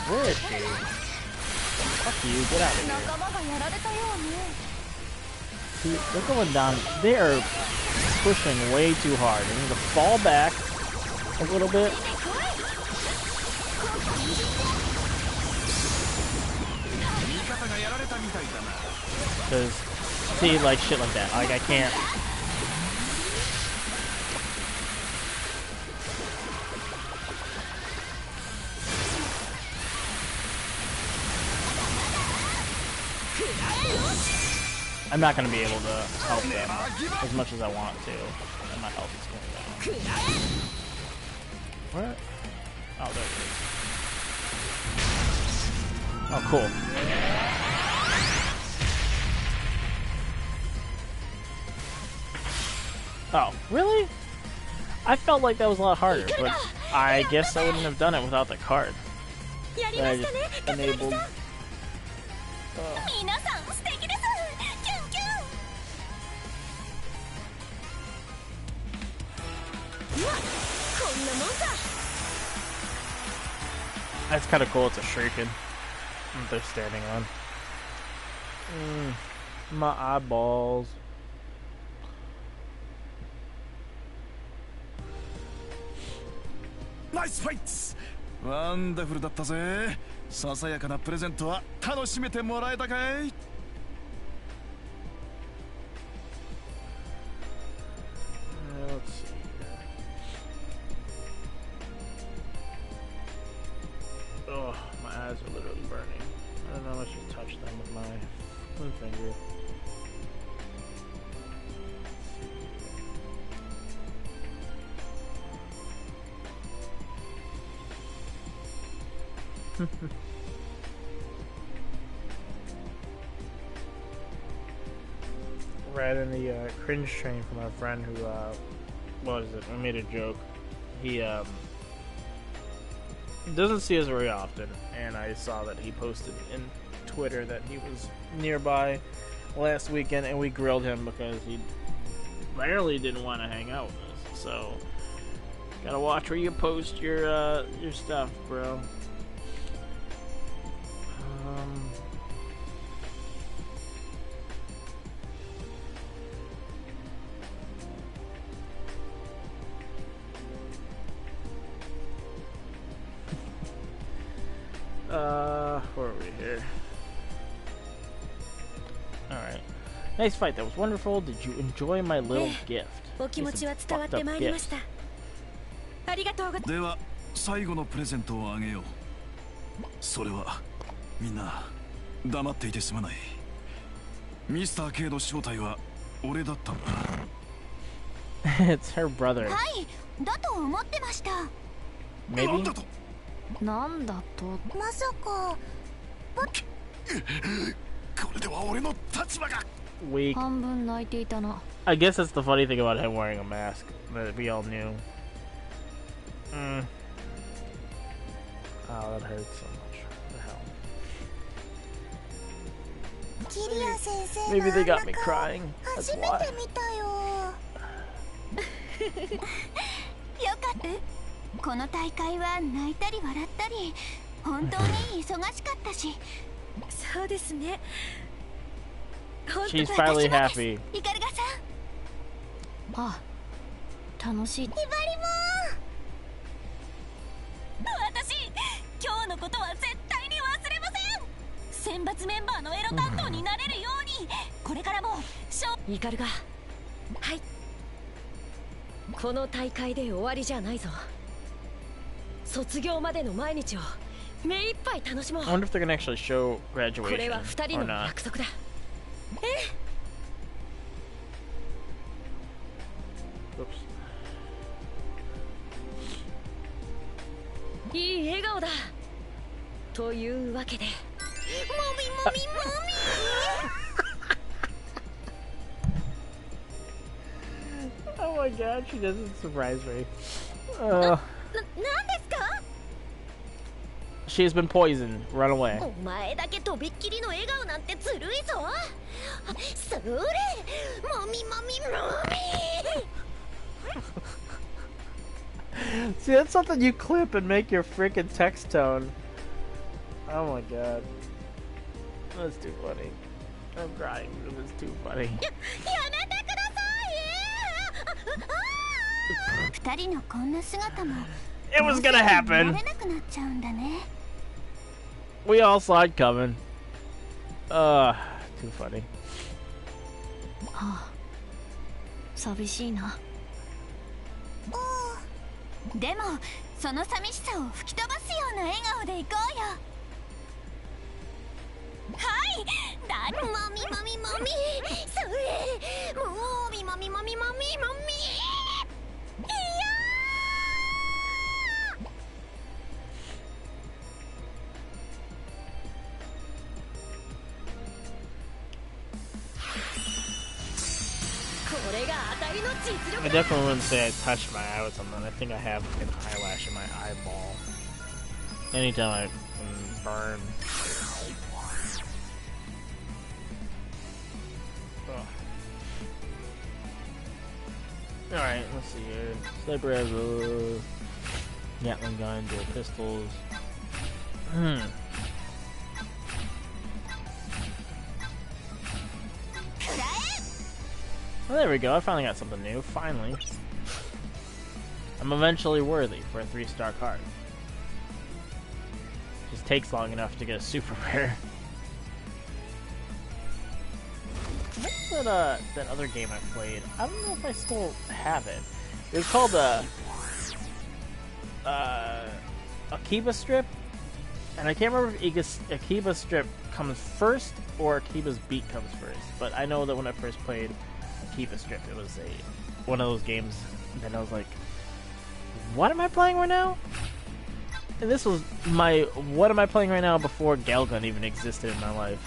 A: Where is she? Fuck you, get out of here.
B: 仲間がやられたようね。
A: See, they're going down. They are pushing way too hard. They need to fall back a little bit. Because, see, like shit like that. Like, I can't. I'm not going to be able to help them as much as I want to. And my health is going down. Where? Oh, there it is. Oh, cool. Oh, really? I felt like that was a lot harder, but I guess I wouldn't have done it without the card that I just enabled.
B: 皆さん素敵です。キュンキュン。うわ、こんなもんさ。
A: That's kind of cool. It's a shuriken that they're standing on. My eyeballs.
E: Nice fights! ワンダフルだったぜ。ささやかなプレゼントは楽しめてもらえたかい?
A: Let's see here. Oh, my eyes are literally burning. I don't know. I should touch them with my finger. Right in the cringe train from our friend who, what is it? I made a joke. He doesn't see us very often, and I saw that he posted in Twitter that he was nearby last weekend, and we grilled him because he barely didn't want to hang out with us. So, gotta watch where you post your stuff, bro. Where are we here? Alright. Nice fight. That was wonderful. Did you enjoy my little gift?
D: お気持ちは伝わってまいりました。ありがとうございます。
E: では最後のプレゼントをあげよう。それはみんな黙っていてすまない。ミスター K の正体は俺だったんだ。
A: It's her brother.
B: はい、だと思ってました。
A: Maybe?
B: なんだと。まさか。
E: これでは俺の立場が。
A: Weak.
B: 半分泣いていたな。
A: I guess that's the funny thing about him wearing a mask that we all knew. Oh, that hurts so much. What the hell? Maybe they got me crying. That's why.
B: よかった。この大会は泣いたり笑ったり本当に忙しかったし。
D: そうですね。
A: She's finally happy.
B: イカルガさん。あ、楽しい。ひばりも。私、今日のことは絶対に忘れません。選抜メンバーのエロ担当になれるように、これからも
D: イカルガ。はい。この大会で終わりじゃないぞ。卒業までの毎日を目いっぱい楽しもう。
A: I wonder if they're gonna actually show
D: これ
A: graduation
D: は二人
A: or
D: の
A: not.
D: 約束だ。いい笑顔だ。というわけで。もみもみもみ。
A: Oh my god, she doesn't surprise me.
B: なんですか？
A: She has been poisoned. Run away.
B: お前だけとびっきりの笑顔なんてずるいぞ。それ、もみもみもみ。
A: See, that's something you clip and make your freaking text tone. Oh my god. That's too funny. I'm crying. It was too funny.
B: 二人のこんな姿も
A: It was gonna
B: 慣
A: happen.
B: れなくなっちゃうんだね。
A: We all saw it coming. Too funny.
D: ああ、寂しいな。
B: でもその寂しさを吹き飛ばすような笑顔でいこうよ。はいだもみもみもみそれもみもみもみもみもみいや
D: これが当たりの実
A: I
D: 力だ。
A: definitely wouldn't say I touched my eye with something. I think I have an eyelash in my eyeball. Anytime I burn. Alright, let's see here. Sniper rifle, Gatling gun, dual pistols. Well, there we go. I finally got something new. Finally. I'm eventually worthy for a 3-star card. Just takes long enough to get a super rare. What's that other game I played? I don't know if I still have it. It was called Akiba Strip, and I can't remember if Akiba Strip comes first or Akiba's Beat comes first. But I know that when I first played Akiba Strip, it was one of those games that I was like, what am I playing right now? And this was my what am I playing right now before Galgun even existed in my life.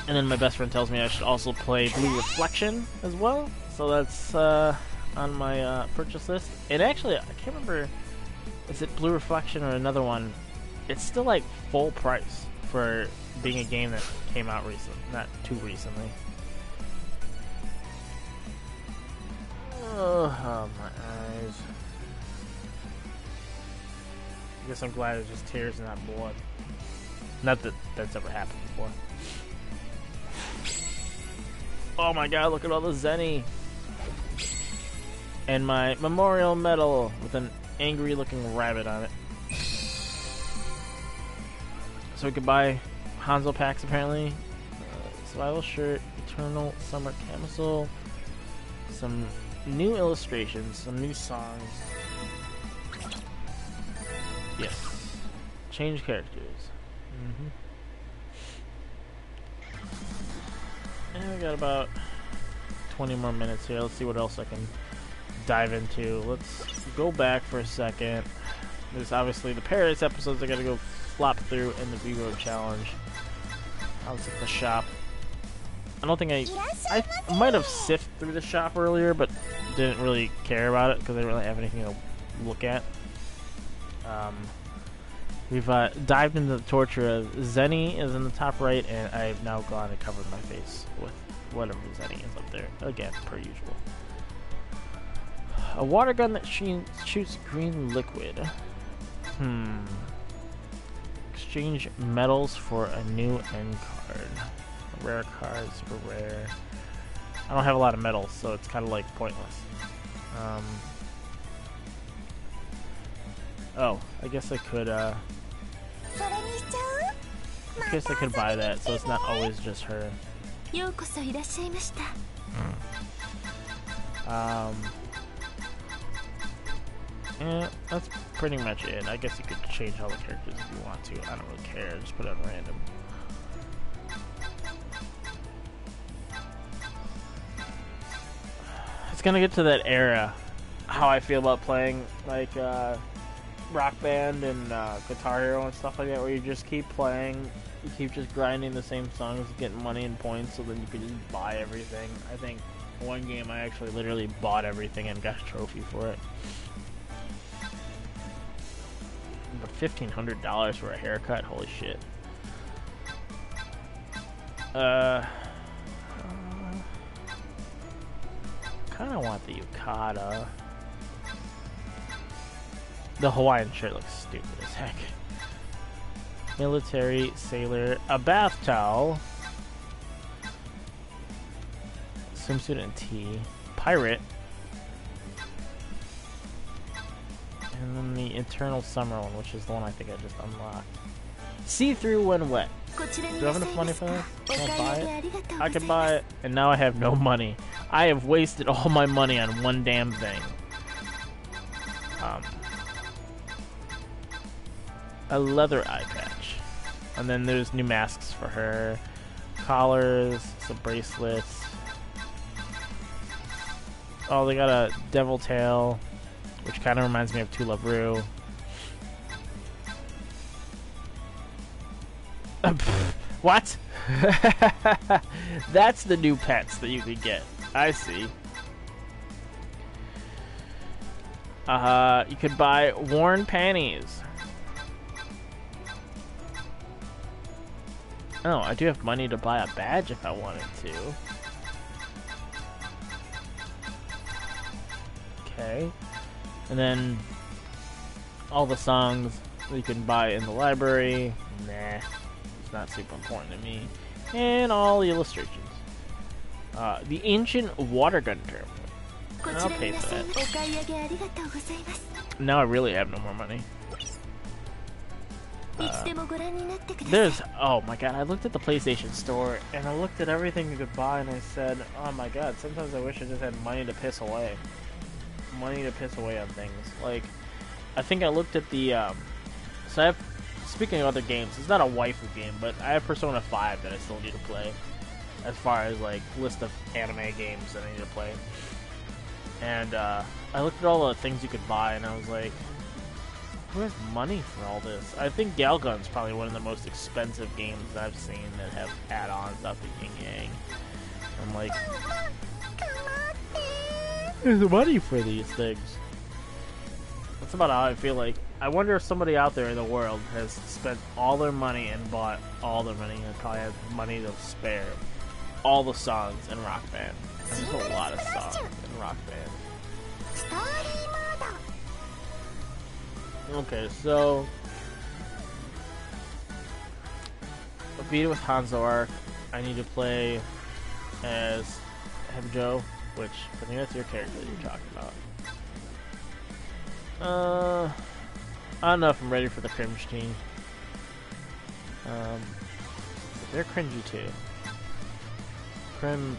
A: And then my best friend tells me I should also play Blue Reflection as well. So that's on my purchase list. And actually, I can't remember, is it Blue Reflection or another one? It's still like full price for being a game that came out recently, not too recently. Oh, my eyes. I guess I'm glad it's just tears and not blood. Not that that's ever happened before. Oh my god, look at all the Zenny! And my memorial medal with an angry looking rabbit on it. So we could buy Hanzo packs apparently. Survival shirt, Eternal Summer camisole, some new illustrations, some new songs. Yes. Change characters. And we got about 20 more minutes here. Let's see what else I can dive into. Let's go back for a second. There's obviously the Paradise episodes I gotta go flop through, and the V-Road challenge. I was at the shop. I don't think I might have sifted through the shop earlier, but didn't really care about it because I didn't really have anything to look at. We've dived into the torture of Zenny is in the top right, and I've now gone and covered my face with whatever Zenny is up there. Again, per usual. A water gun that shoots green liquid. Exchange medals for a new end card. A rare card, super rare. I don't have a lot of medals, so it's kind of like pointless. Oh, I guess I could, buy that, so it's not always just her.
D: Yeah,
A: that's pretty much it. I guess you could change all the characters if you want to. I don't really care. Just put it on random. It's gonna get to that era. How I feel about playing, like, Rock Band and Guitar Hero and stuff like that, where you just keep playing, you keep just grinding the same songs, getting money and points, so then you can just buy everything. I think one game I actually literally bought everything and got a trophy for it. But $1,500 for a haircut, holy shit. Kinda want the Yukata. The Hawaiian shirt looks stupid as heck. Military, sailor, a bath towel, swimsuit and tea, pirate, and then the eternal summer one, which is the one I think I just unlocked. See-through when wet. Do I have enough money for that? Can I buy it? I can buy it, and now I have no money. I have wasted all my money on one damn thing. A leather eye patch. And then there's new masks for her. Collars, some bracelets. Oh, they got a devil tail, which kind of reminds me of Tu Lavru. What? That's the new pets that you could get. I see. You could buy worn panties. Oh, I do have money to buy a badge if I wanted to. Okay. And then all the songs you can buy in the library. Nah, it's not super important to me. And all the illustrations. The ancient water gun terminal. I'll pay for that. Now I really have no more money. There's, oh my god, I looked at the PlayStation Store and I looked at everything you could buy and I said, oh my god, sometimes I wish I just had money to piss away. Money to piss away on things. Like, I think I looked at the, so I have, speaking of other games, it's not a waifu game, but I have Persona 5 that I still need to play. As far as, like, list of anime games that I need to play. And, I looked at all the things you could buy and I was like, who has money for all this? I think Galgun's probably one of the most expensive games I've seen that have add-ons up the yin-yang. I'm like, there's money for these things. That's about how I feel like. I wonder if somebody out there in the world has spent all their money and bought all their money and probably has money to spare all the songs in Rock Band. There's a lot of songs in Rock Band. Okay, so a beat with Hanzo arc. I need to play as Hebjo, which I think that's your character that you're talking about. I don't know if I'm ready for the cringe team. They're cringy too. Crim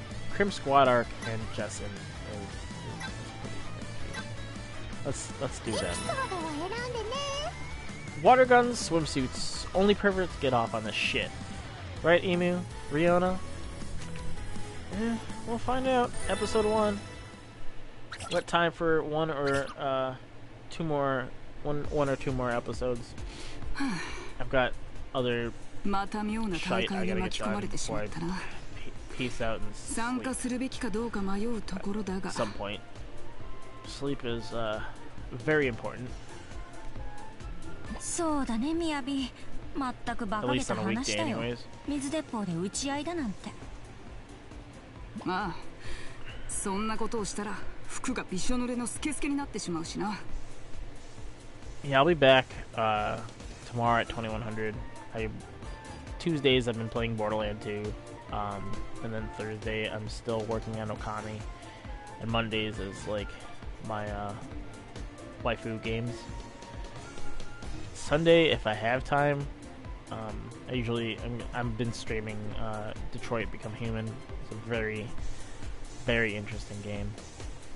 A: Squad arc and Jessin is let's do them. Water guns, swimsuits, only perverts get off on this shit. Right, Emu? Riona? We'll find out. Episode 1. What time for one or two more episodes? I've got other shite I gotta get done before I peace out and sleep. At some point. Sleep is very important. At least on a weekday anyways. Yeah, I'll be back tomorrow at 2100. Tuesdays I've been playing Borderlands 2, and then Thursday I'm still working on Okami, and Mondays is like my waifu games. Sunday, if I have time, I've been streaming Detroit Become Human. It's a very, very interesting game.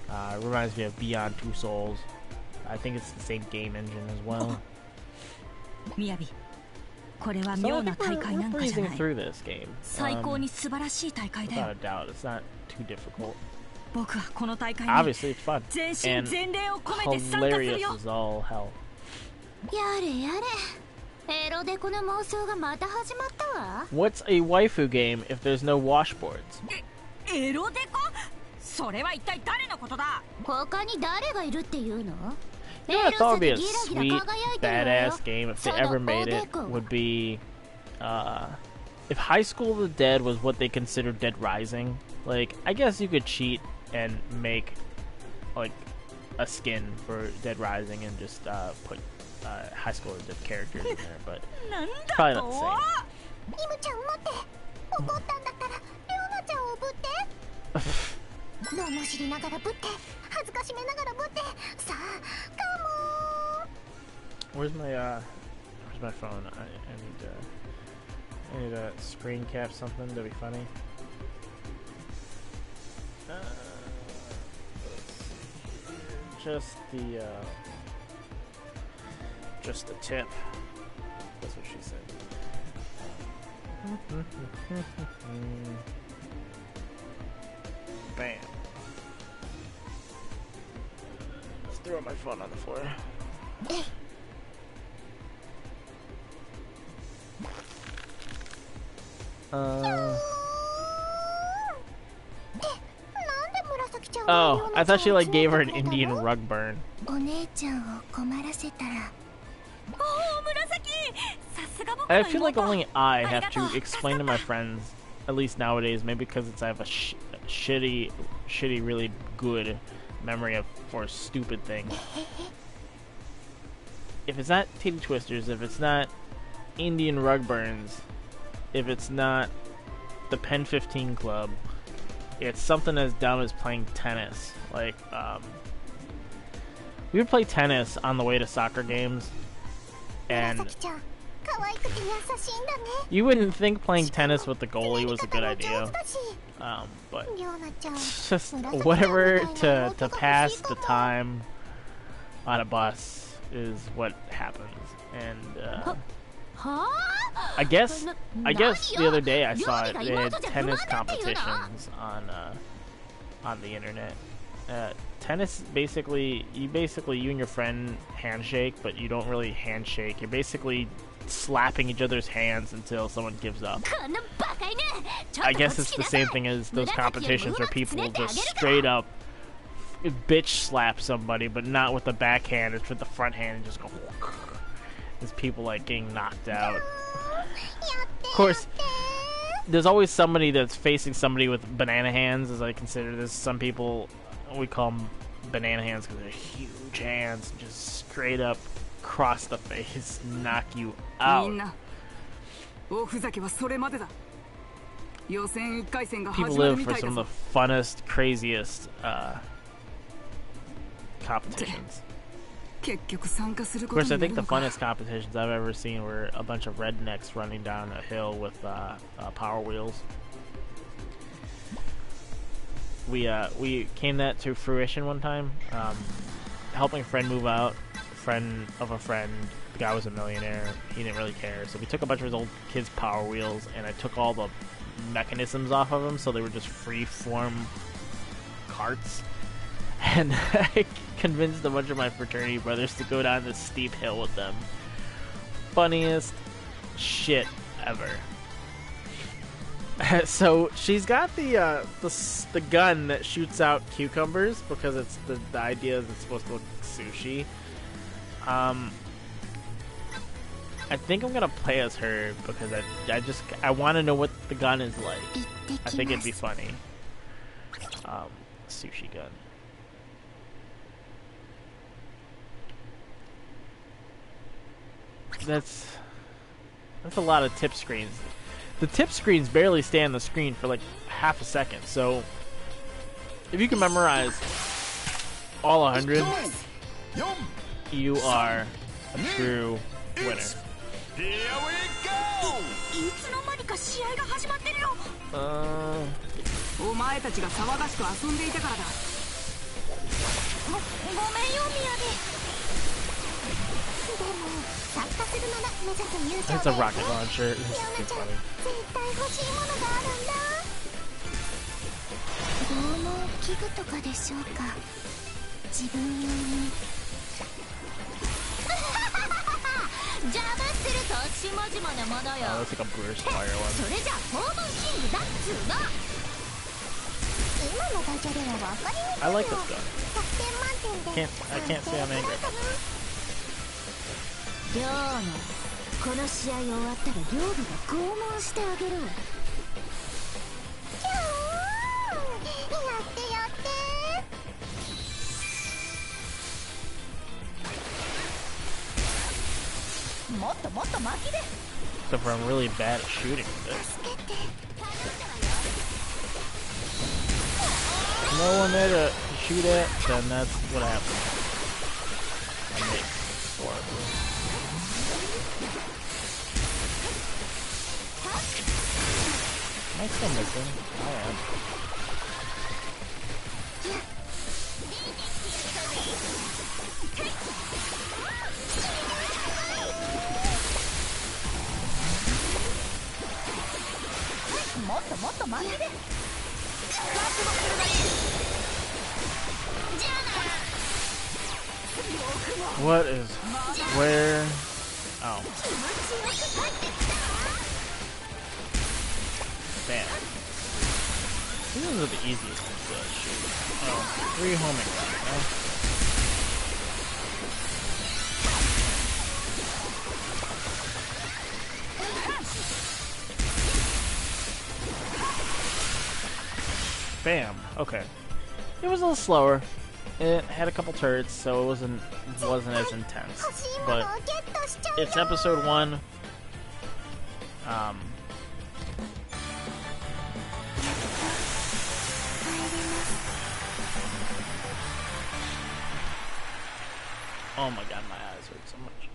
A: It reminds me of Beyond Two Souls. I think it's the same game engine as well. So I think we're breezing through this game. Without a doubt, it's not too difficult. Obviously, it's fun and hilarious as all hell. What's a waifu game if there's no washboards? You know what I thought would be a sweet, badass game if they ever made it would be, if High School of the Dead was what they considered Dead Rising. Like, I guess you could cheat and make, like, a skin for Dead Rising and just, put high school characters in there, but probably not the same.
B: イムちゃん待って怒ったんだったらリョーナちゃんをぶってののしりながらぶって恥ずかしめながらぶってさあカモ
A: Where's my phone? I need to screen cap something to be funny. Let's see. Just the tip. That's what she said. Bam. Let's throw my phone on the floor. Oh, I thought she like gave her an Indian rug burn. I feel like only I have to explain to my friends, at least nowadays, maybe because I have a shitty, really good memory for stupid things. If it's not titty twisters, if it's not Indian rug burns, if it's not the Pen 15 Club, it's something as dumb as playing tennis. Like, we would play tennis on the way to soccer games, and you wouldn't think playing tennis with the goalie was a good idea, but it's just whatever to pass the time on a bus is what happens. And I guess the other day I saw it. They had tennis competitions on the internet. Tennis, basically, you and your friend handshake, but you don't really handshake. You're basically slapping each other's hands until someone gives up. I guess it's the same thing as those competitions where people just straight up bitch slap somebody, but not with the backhand. It's with the front hand and just go. There's people like getting knocked out. Of course, there's always somebody that's facing somebody with banana hands, as I consider this. Some people, we call them banana hands because they're huge hands, just straight up cross the face, knock you out. People live for some of the funnest, craziest competitions. Of course, I think the funnest competitions I've ever seen were a bunch of rednecks running down a hill with Power Wheels. We came that to fruition one time, helping a friend move out. A friend of a friend, the guy was a millionaire. He didn't really care, so we took a bunch of his old kids' Power Wheels, and I took all the mechanisms off of them, so they were just free-form carts. And I convinced a bunch of my fraternity brothers to go down this steep hill with them. Funniest shit ever. So she's got the gun that shoots out cucumbers because it's the idea is it's supposed to look like sushi. I think I'm gonna play as her because I want to know what the gun is like. I think it'd be funny. Sushi gun. That's a lot of tip screens. The tip screens barely stay on the screen for like half a second, so if you can memorize all 100, you are a true winner.
E: Here we go!
F: お前たちが騒がしく遊んでいたからだ。
B: ごめんよ、ミヤビ。でも参加するなら目指す優勝
A: It's a rocket launcher. This is too funny.
B: 絶対欲しいものがあるんだ。拷問器具とかでしょうか。自分用に。邪魔すると下々のものよ。
A: Oh, that's like a British fire one.
B: それじゃ訪問キングだっつうの。今のダジャレは分かりにくいよ。
A: I like this gun.
B: 100点満点で。
A: I can't say I'm angry.
B: リョーナ、この試合終わったら両部が拷問してあげるわ。キャーン、やってやって。
A: Except for I'm really bad at shooting with it. No one there to shoot at, then that's what happens. I make horrible. Am I still missing? I am. What is where? Oh. Bam. These are the easiest ones to shoot. Oh, 3 homing rounds, huh? Bam. Okay. It was a little slower. It had a couple turrets, so it wasn't as intense. But it's episode 1. Oh my god, my eyes hurt so much.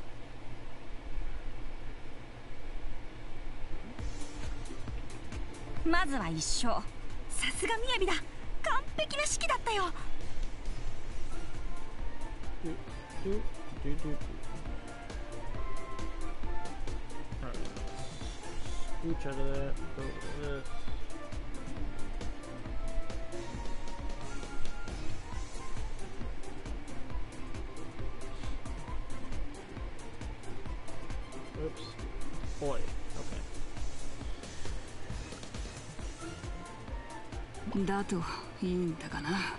A: Scooch out of that, go to this. Oops. Boy. Okay.
F: だといいんだがな。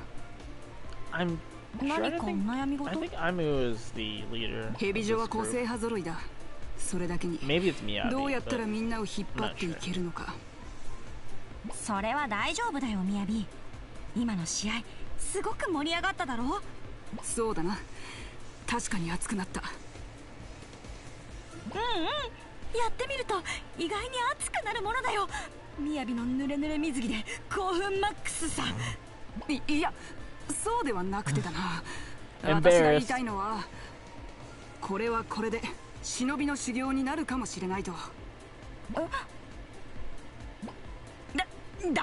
A: I'm sure I think Aimu is the leader.
F: ヘビ女は個性派揃いだ。それだけに
A: Maybe it's Miyabi,
F: どうやったらみんなを引っ張っていけるのか。
D: それは大丈夫だよ、みやび。今の試合すごく盛り上がっただろ。
F: そうだな。確かに熱くなった。
D: やってみると意外に熱くなるものだよ。みやびの濡れ濡れ水着で興奮マックスさ。
F: いや、そうではなくてだな。私が言いたいのは、これはこれで忍びの修行になるかもしれないと。
D: だよね。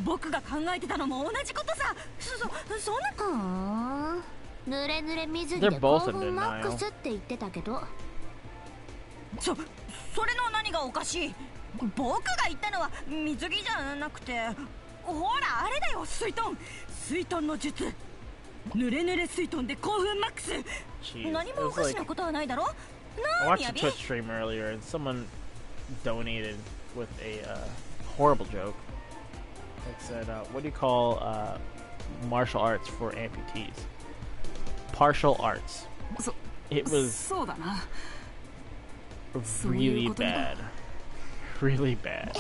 D: 僕が考えてたのも同じことさ。そんな。
B: 濡れ濡れ水着で興奮マックスって言ってたけど。
D: それの何がおかしい。僕が言ったのは水着じゃなくて、ほらあれだよ、水遁の術。濡れ濡れ水遁で興奮マックス。何もおかしなことはないだろ。
A: I watched a Twitch stream earlier and someone donated with a horrible joke. It said, what do you call martial arts for amputees? Partial arts. It was really bad. Really bad.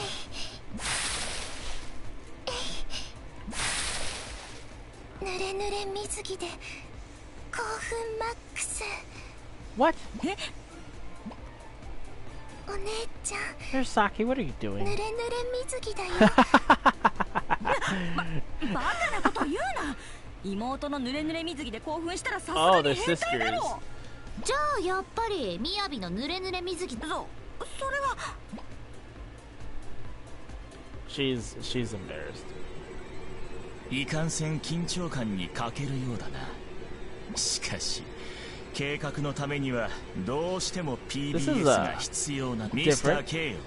A: What? There's Saki, what are you doing?
D: バカなこと言うな。妹の濡れ濡れ水着で興奮したらさすが
A: Oh,
D: に
A: they're
D: 変態だろ。
B: じゃあやっぱりみやびの濡れ濡れ水着だ。
D: それは
A: She's embarrassed.
G: いかんせん緊張感に欠けるようだな。しかし計画のためにはどうしても PBS が必要な。ミスター K よ。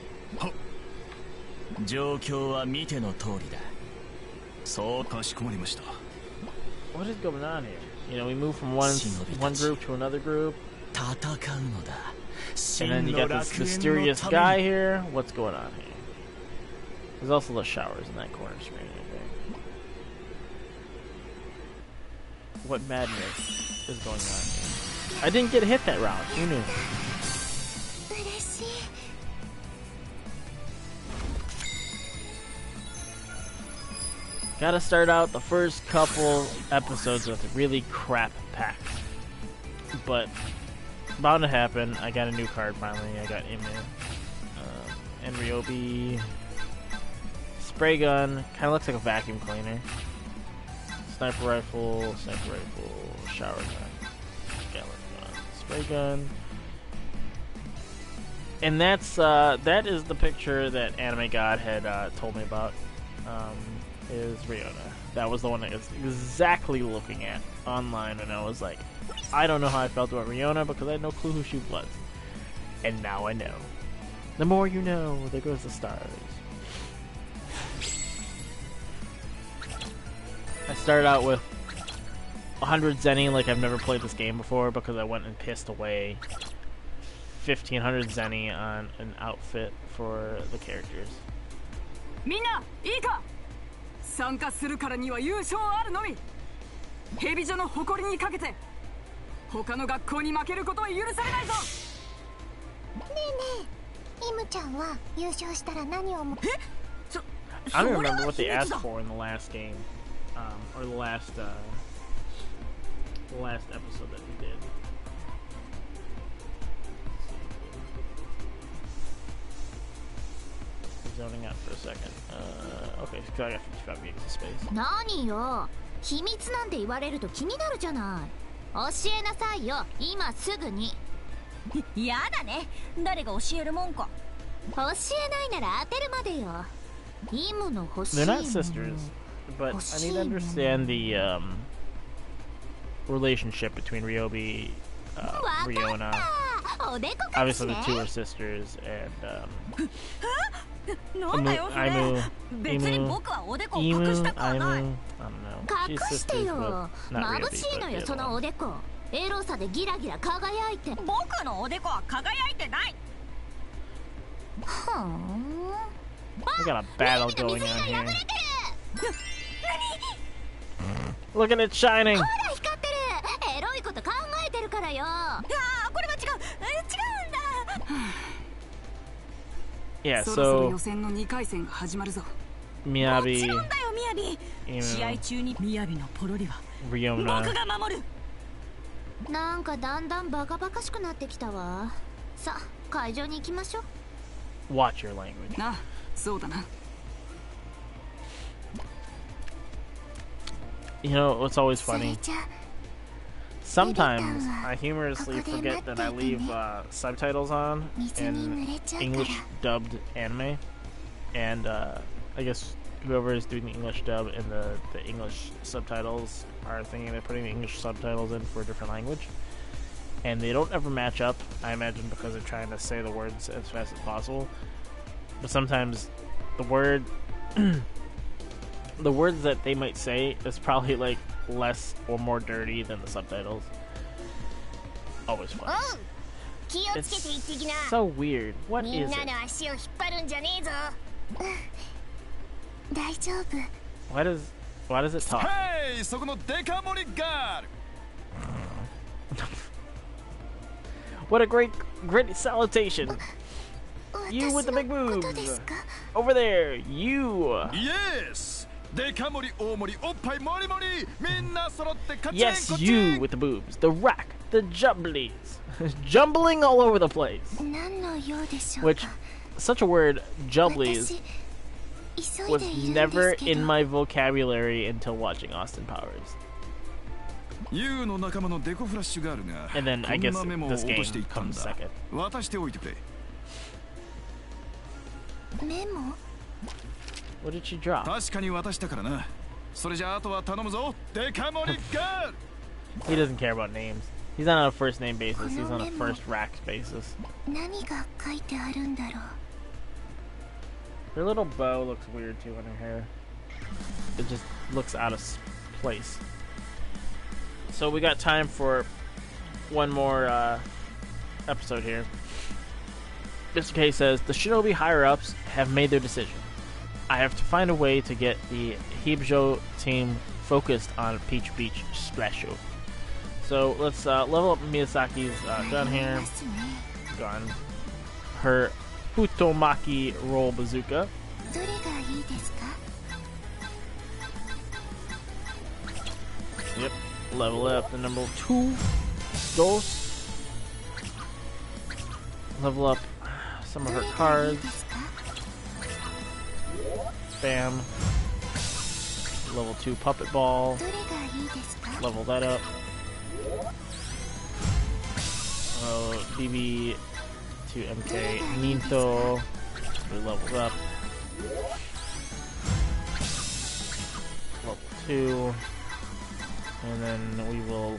G: 状況は見ての通りだ。そうかしこまりました。
A: What is going on here? You know, we move from one group to another group.
G: 戦うのだ。
A: And then you got this mysterious guy here. What's going on here? There's also the showers in that corner screen, I think. What madness is going on here? I didn't get hit that round. Who knew? Gotta start out the first couple episodes with a really crap pack. But bound to happen. I got a new card finally. I got Ime, and Ryobi. Spray gun, kind of looks like a vacuum cleaner. Sniper rifle, shower gun, skeleton gun, spray gun. And that is the picture that Anime God had told me about. Is Riona. That was the one that I was exactly looking at online, and I was like, I don't know how I felt about Riona because I had no clue who she was. And now I know. The more you know, there goes the stars. I started out with 100 Zenny like I've never played this game before because I went and pissed away 1500 Zenny on an outfit for the characters.
F: Minna, ii ka? 参加するからには優勝あるのみ。ヘビ女の誇りにかけて他の学校に負けることは許されないぞ。
B: ねえねえ、イムちゃんは優勝したら何を思う？
A: I don't remember what they asked for in the last game, or the last episode that we did. Zoning out for a second. Okay, so I got 55 gigs of space.
B: 何よ、秘密なんて言われると気になるじゃない。教えなさいよ、今すぐに。
D: やだね、誰が教えるもんか。
B: 教えないなら当てるまでよ。イムの欲しいも
A: They're
B: の。
A: not sisters, but I need to understand the relationship between Ryobi, Riona. Obviously, the two are sisters, and Imu, Imu, I don't know. She's
B: 隠して
A: sisters
B: よ。
A: with not
B: 眩しい
A: Ryobi,
B: の
A: but
B: よ、
A: the
B: そ
A: other
B: の
A: one.
B: おでこ。エロさでギラギラ輝いて。
D: 僕のおでこは輝いてない。
B: はん。
A: We got a battle going on here. Look at it shining!
B: ほら光ってる。エロいこと考えてるからよ。
D: ああ、これは違う。違うんだ。
A: Yeah,
F: そろそろ
A: so
F: 予選の2回戦が始まるぞ。
A: Miyabi,
D: もちろんだよ、みやび。試合
A: Imu,
D: 中にみやびのポロリは
A: Riona.
D: 僕が守る。
B: なんかだんだんバカバカしくなってきたわ。さあ、会場に行きましょう。
A: Watch your language.
F: なあ、そうだな。
A: You know, what's always
B: それ
A: funny?
B: じゃ
A: Sometimes I humorously forget that I leave subtitles on
B: 水に
A: in
B: 濡れちゃうから。
A: English dubbed anime, and I guess whoever is doing the English dub and the English subtitles are thinking they're putting the English subtitles in for a different language, and they don't ever match up. I imagine because they're trying to say the words as fast as possible, but sometimes the word the words that they might say is probably like less or more dirty than the subtitles. Always fun.
B: おう、気をつけて行ってきな。
A: So weird. What
B: みん
A: is
B: な
A: it?
B: の足を引っ張るんじゃねえぞ。大丈夫。
A: Why does it talk?
E: ヘイ、そこのデカ盛りガール。
A: What a great salutation! You with the big
B: 私のこと
A: boobs!
B: ですか？
A: Over there, you!
E: イエス。デカ盛り、大盛り、おっぱい盛り盛り。みんな揃って勝ち。
A: Yes, you with the boobs, the rack, the jumblies, jumbling all over the place.
B: 何の用でしょう
A: Which,
B: か。
A: such a word, jumblies,
B: 私、急い
A: was
B: でいるん
A: never
B: ですけ
A: in
B: ど。
A: my vocabulary until watching Austin Powers.
E: ユウの仲間のデコフラッシュガールが
A: And then I
E: こ
A: guess
E: んなメモを
A: this
E: 落
A: game
E: としていったん
A: comes
E: だ。
A: second.
E: 渡しておいてくれ。
B: メモ？
A: What did she drop?
E: 確かに渡したからな。それじゃああとは頼むぞ。デカ盛りガール。
A: He doesn't care about names. He's not on a first name basis. He's on a first rack basis.
B: 何が書いてあるんだろう。
A: Her little bow looks weird too on her hair. It just looks out of place. So we got time for one more episode here. Mr. K says, the Shinobi higher-ups have made their decision. I have to find a way to get the Hibjo team focused on Peach Beach Special. So let's level up Miyazaki's gun here.
B: ますね。
A: Gun. Her Futomaki roll bazooka.
B: どれがいいですか？
A: Yep. Level up the number 2. Dos. level up some of her cards. Bam. Level 2 puppet ball. Level that up. BB to MK Ninto. We leveled up. Level 2. And then we will...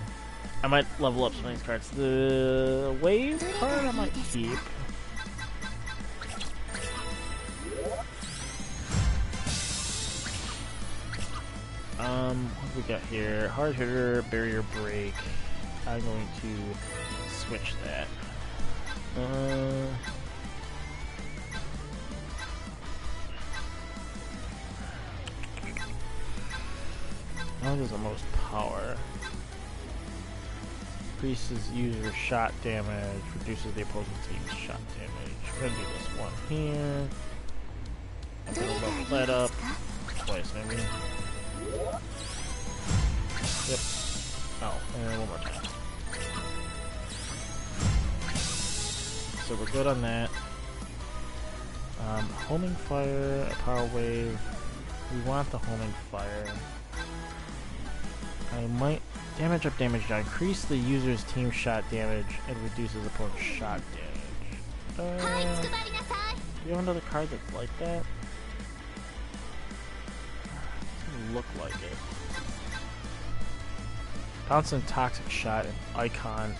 A: I might level up some of these cards. The wave card I might keep. What do we got here? Hard hitter, barrier break. I'm going to switch that. How does the most power? Increases user shot damage, reduces the opposing team's shot damage. We're gonna do this one here. I'm gonna level that up twice, maybe. Yep. Oh, and one more time. So we're good on that. Homing fire, a power wave. We want the homing fire. I might damage up, damage down. Increase the user's team shot damage and reduces opponent's shot damage. Do you have another card that's like that? Doesn't look like it. Bounce and toxic shot and icon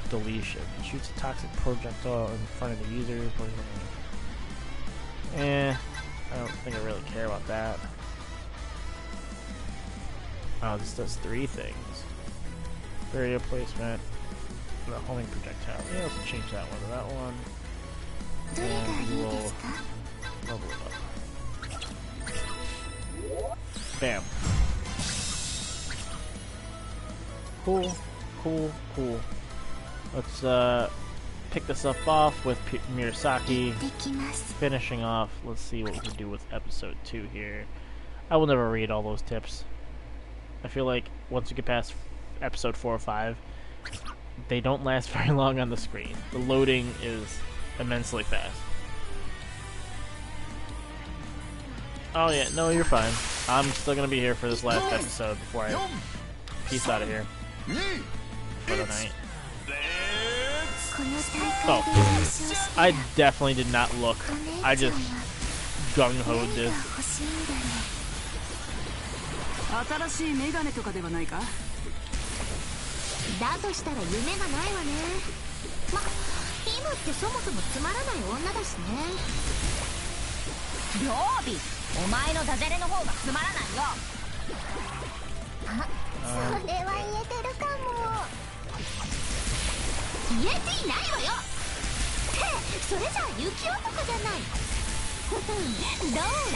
A: deletion. It shoots a toxic projectile in front of the user. I don't think I really care about that. Oh, this does 3 things. Barrier placement. The homing projectile. Yeah, let's change that one to that one. And we will level it up. Bam. Cool, cool, cool. Let's pick this up off with Murasaki. Finishing off, let's see what we can do with episode 2 here. I will never read all those tips. I feel like once you get past episode 4 or 5, they don't last very long on the screen. The loading is immensely fast. Oh yeah, no, you're fine. I'm still gonna be here for this last episode before I peace out of here for the night. Oh, I definitely did not look. I just gung-ho'd this.
F: 新しいメガネとかではないか？
B: だとしたら夢がないわね。ま、イムってそもそもつまらない女だしね。
D: 両備、お前のダジャレの方がつまらないよ。
B: あ、それは言えてるかも。言えていないわよ。ってそれじゃあ雪男じゃない。どう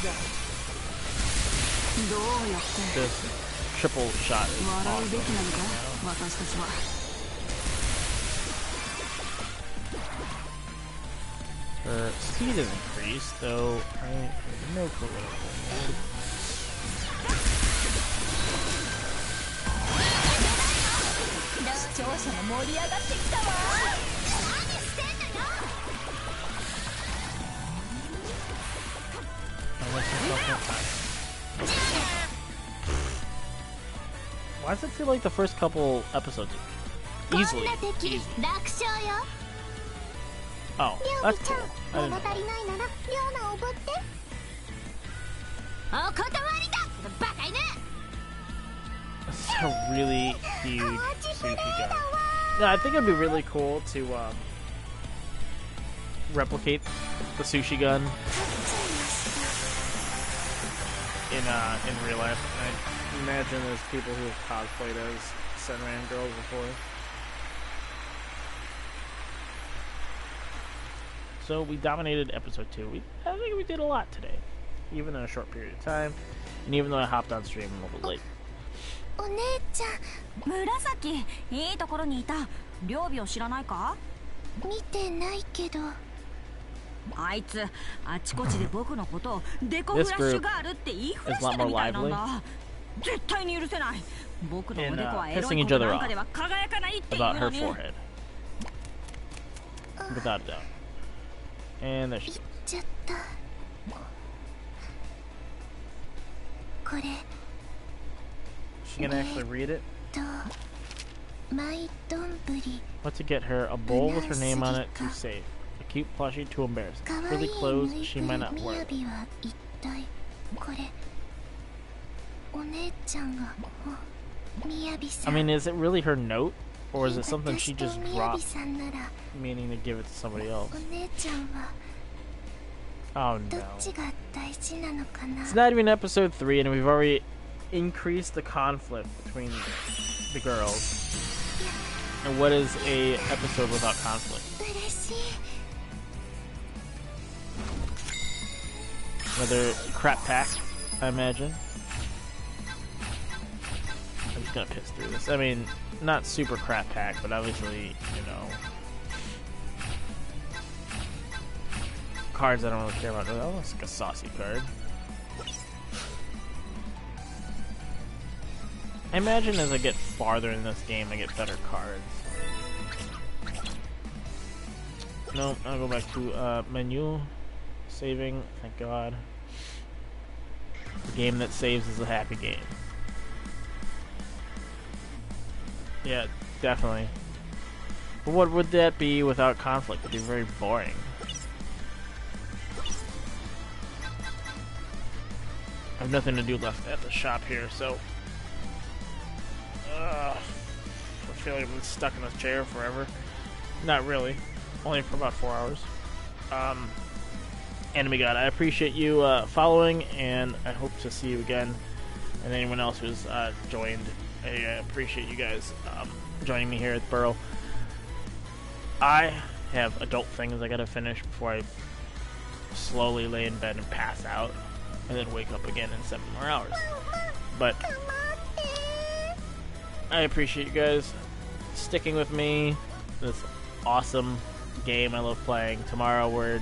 B: ぞ。どうやって
A: This triple shot is
F: 笑うべき
A: awesome.
F: なのか私たちは。
A: Her speed is increased, though I have no clue what it is.
D: 視聴者も盛り上がってきたわ。
B: 何してんのよ。
A: Why does it feel like the first couple episodes are easily?
B: 楽勝よ。
A: Oh, that's cool. I didn't
B: 物
A: know.
B: 足りないならリョウナをおぶって。お断りだ、バカ犬。
A: It's a really huge sushi gun. No, I think it'd be really cool to replicate the sushi gun in real life. I imagine there's people who have cosplayed as Senran girls before. So we dominated episode 2. I think we did a lot today, even in a short period of time, and even though I hopped on stream a little late.
B: お姉ちゃん。
D: 紫、いいところにいた。両備を知らないか？
B: 見てないけど。
D: あいつあちこちで僕のことをデコフラッシュガールって言いふらしてるみたいなんだ。絶対に許せない。僕のおでこはエロいことなんかでは輝かないっていうのに。
A: About her forehead. Without a doubt. And there she goes.
B: ちゃった。これ
A: She can actually read it.
B: とマイどんぶり
A: What to get her? A bowl with her name on it to save. A cute plushie to embarrass.
B: かわい
A: Frilly
B: い
A: clothes
B: ぬい
A: she
B: ぐ
A: might
B: る
A: not
B: み
A: wear.
B: やびは一体これお姉ちゃんがみやびさ
A: I
B: ん
A: mean, is it really her note? Or is it something she
B: 私と
A: just
B: みやび
A: dropped,
B: さんなら
A: meaning to give it to somebody else?
B: お姉ちゃんは
A: Oh
B: どっ
A: no.
B: ちが大事なのかな
A: It's not even episode 3 and we've already increased the conflict between the girls. And what is a episode without conflict?
B: 嬉しい
A: Another crap pack, I imagine. I'm just gonna piss through this. I mean, not super crap pack, but obviously, you know, cards I don't really care about. Oh, that looks like a saucy card. I imagine as I get farther in this game, I get better cards. Nope, I'll go back to menu. Saving, thank God. The game that saves is a happy game. Yeah, definitely. But what would that be without conflict? It'd be very boring. I have nothing to do left at the shop here, so I feel like I've been stuck in this chair forever. Not really. Only for about 4 hours. Anime God, I appreciate you following, and I hope to see you again. And anyone else who's joined, I appreciate you guys joining me here at Burrow. I have adult things I gotta finish before I slowly lay in bed and pass out, and then wake up again in 7 more hours. But I appreciate you guys sticking with me. This awesome game I love playing. Tomorrow we're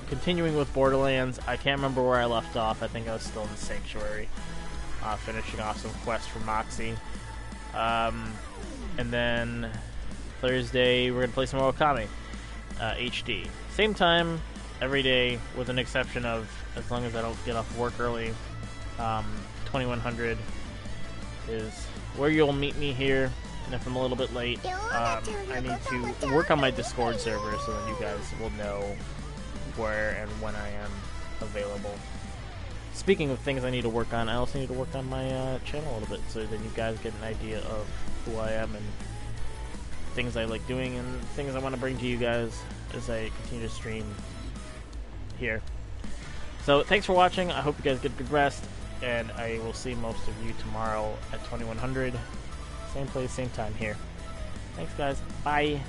A: continuing with Borderlands. I can't remember where I left off. I think I was still in Sanctuary, finishing off some quests for Moxie. And then Thursday we're gonna play some Okami HD. Same time every day, with an exception of as long as I don't get off work early. 2100 is where you'll meet me here. And if I'm a little bit late, I need to work on my Discord server so that you guys will know where and when I am available. Speaking of things I need to work on, I also need to work on my channel a little bit so that you guys get an idea of who I am and things I like doing and things I want to bring to you guys as I continue to stream here. So thanks for watching. I hope you guys get good rest, and I will see most of you tomorrow at 2100. Same place, same time here. Thanks, guys. Bye.